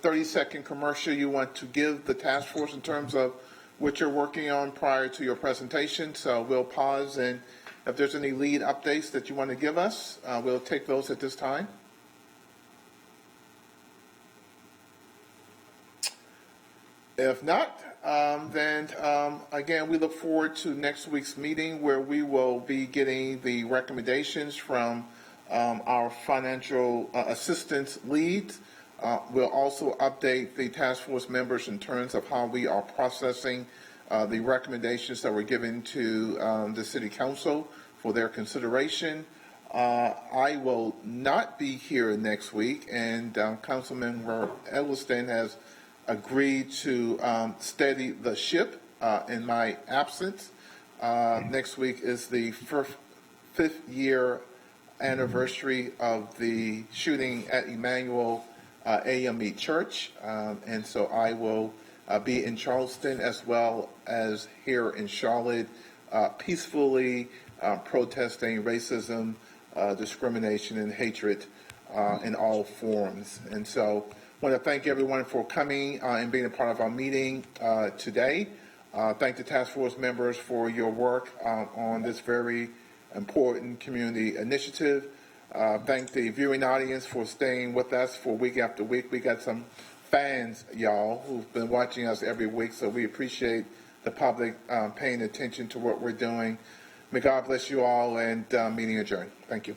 30-second commercial you want to give the task force in terms of what you're working on prior to your presentation. So we'll pause, and if there's any lead updates that you want to give us, we'll take those at this time. If not, then again, we look forward to next week's meeting where we will be getting the recommendations from our financial assistance leads. We'll also update the task force members in terms of how we are processing the recommendations that were given to the City Council for their consideration. I will not be here next week, and Councilmember Eggleston has agreed to steady the ship in my absence. Next week is the fifth year anniversary of the shooting at Emmanuel AME Church. And so I will be in Charleston as well as here in Charlotte, peacefully protesting racism, discrimination, and hatred in all forms. And so I want to thank everyone for coming and being a part of our meeting today. Thank the task force members for your work on this very important community initiative. Thank the viewing audience for staying with us for week after week. We got some fans, y'all, who've been watching us every week, so we appreciate the public paying attention to what we're doing. May God bless you all, and meeting adjourned. Thank you.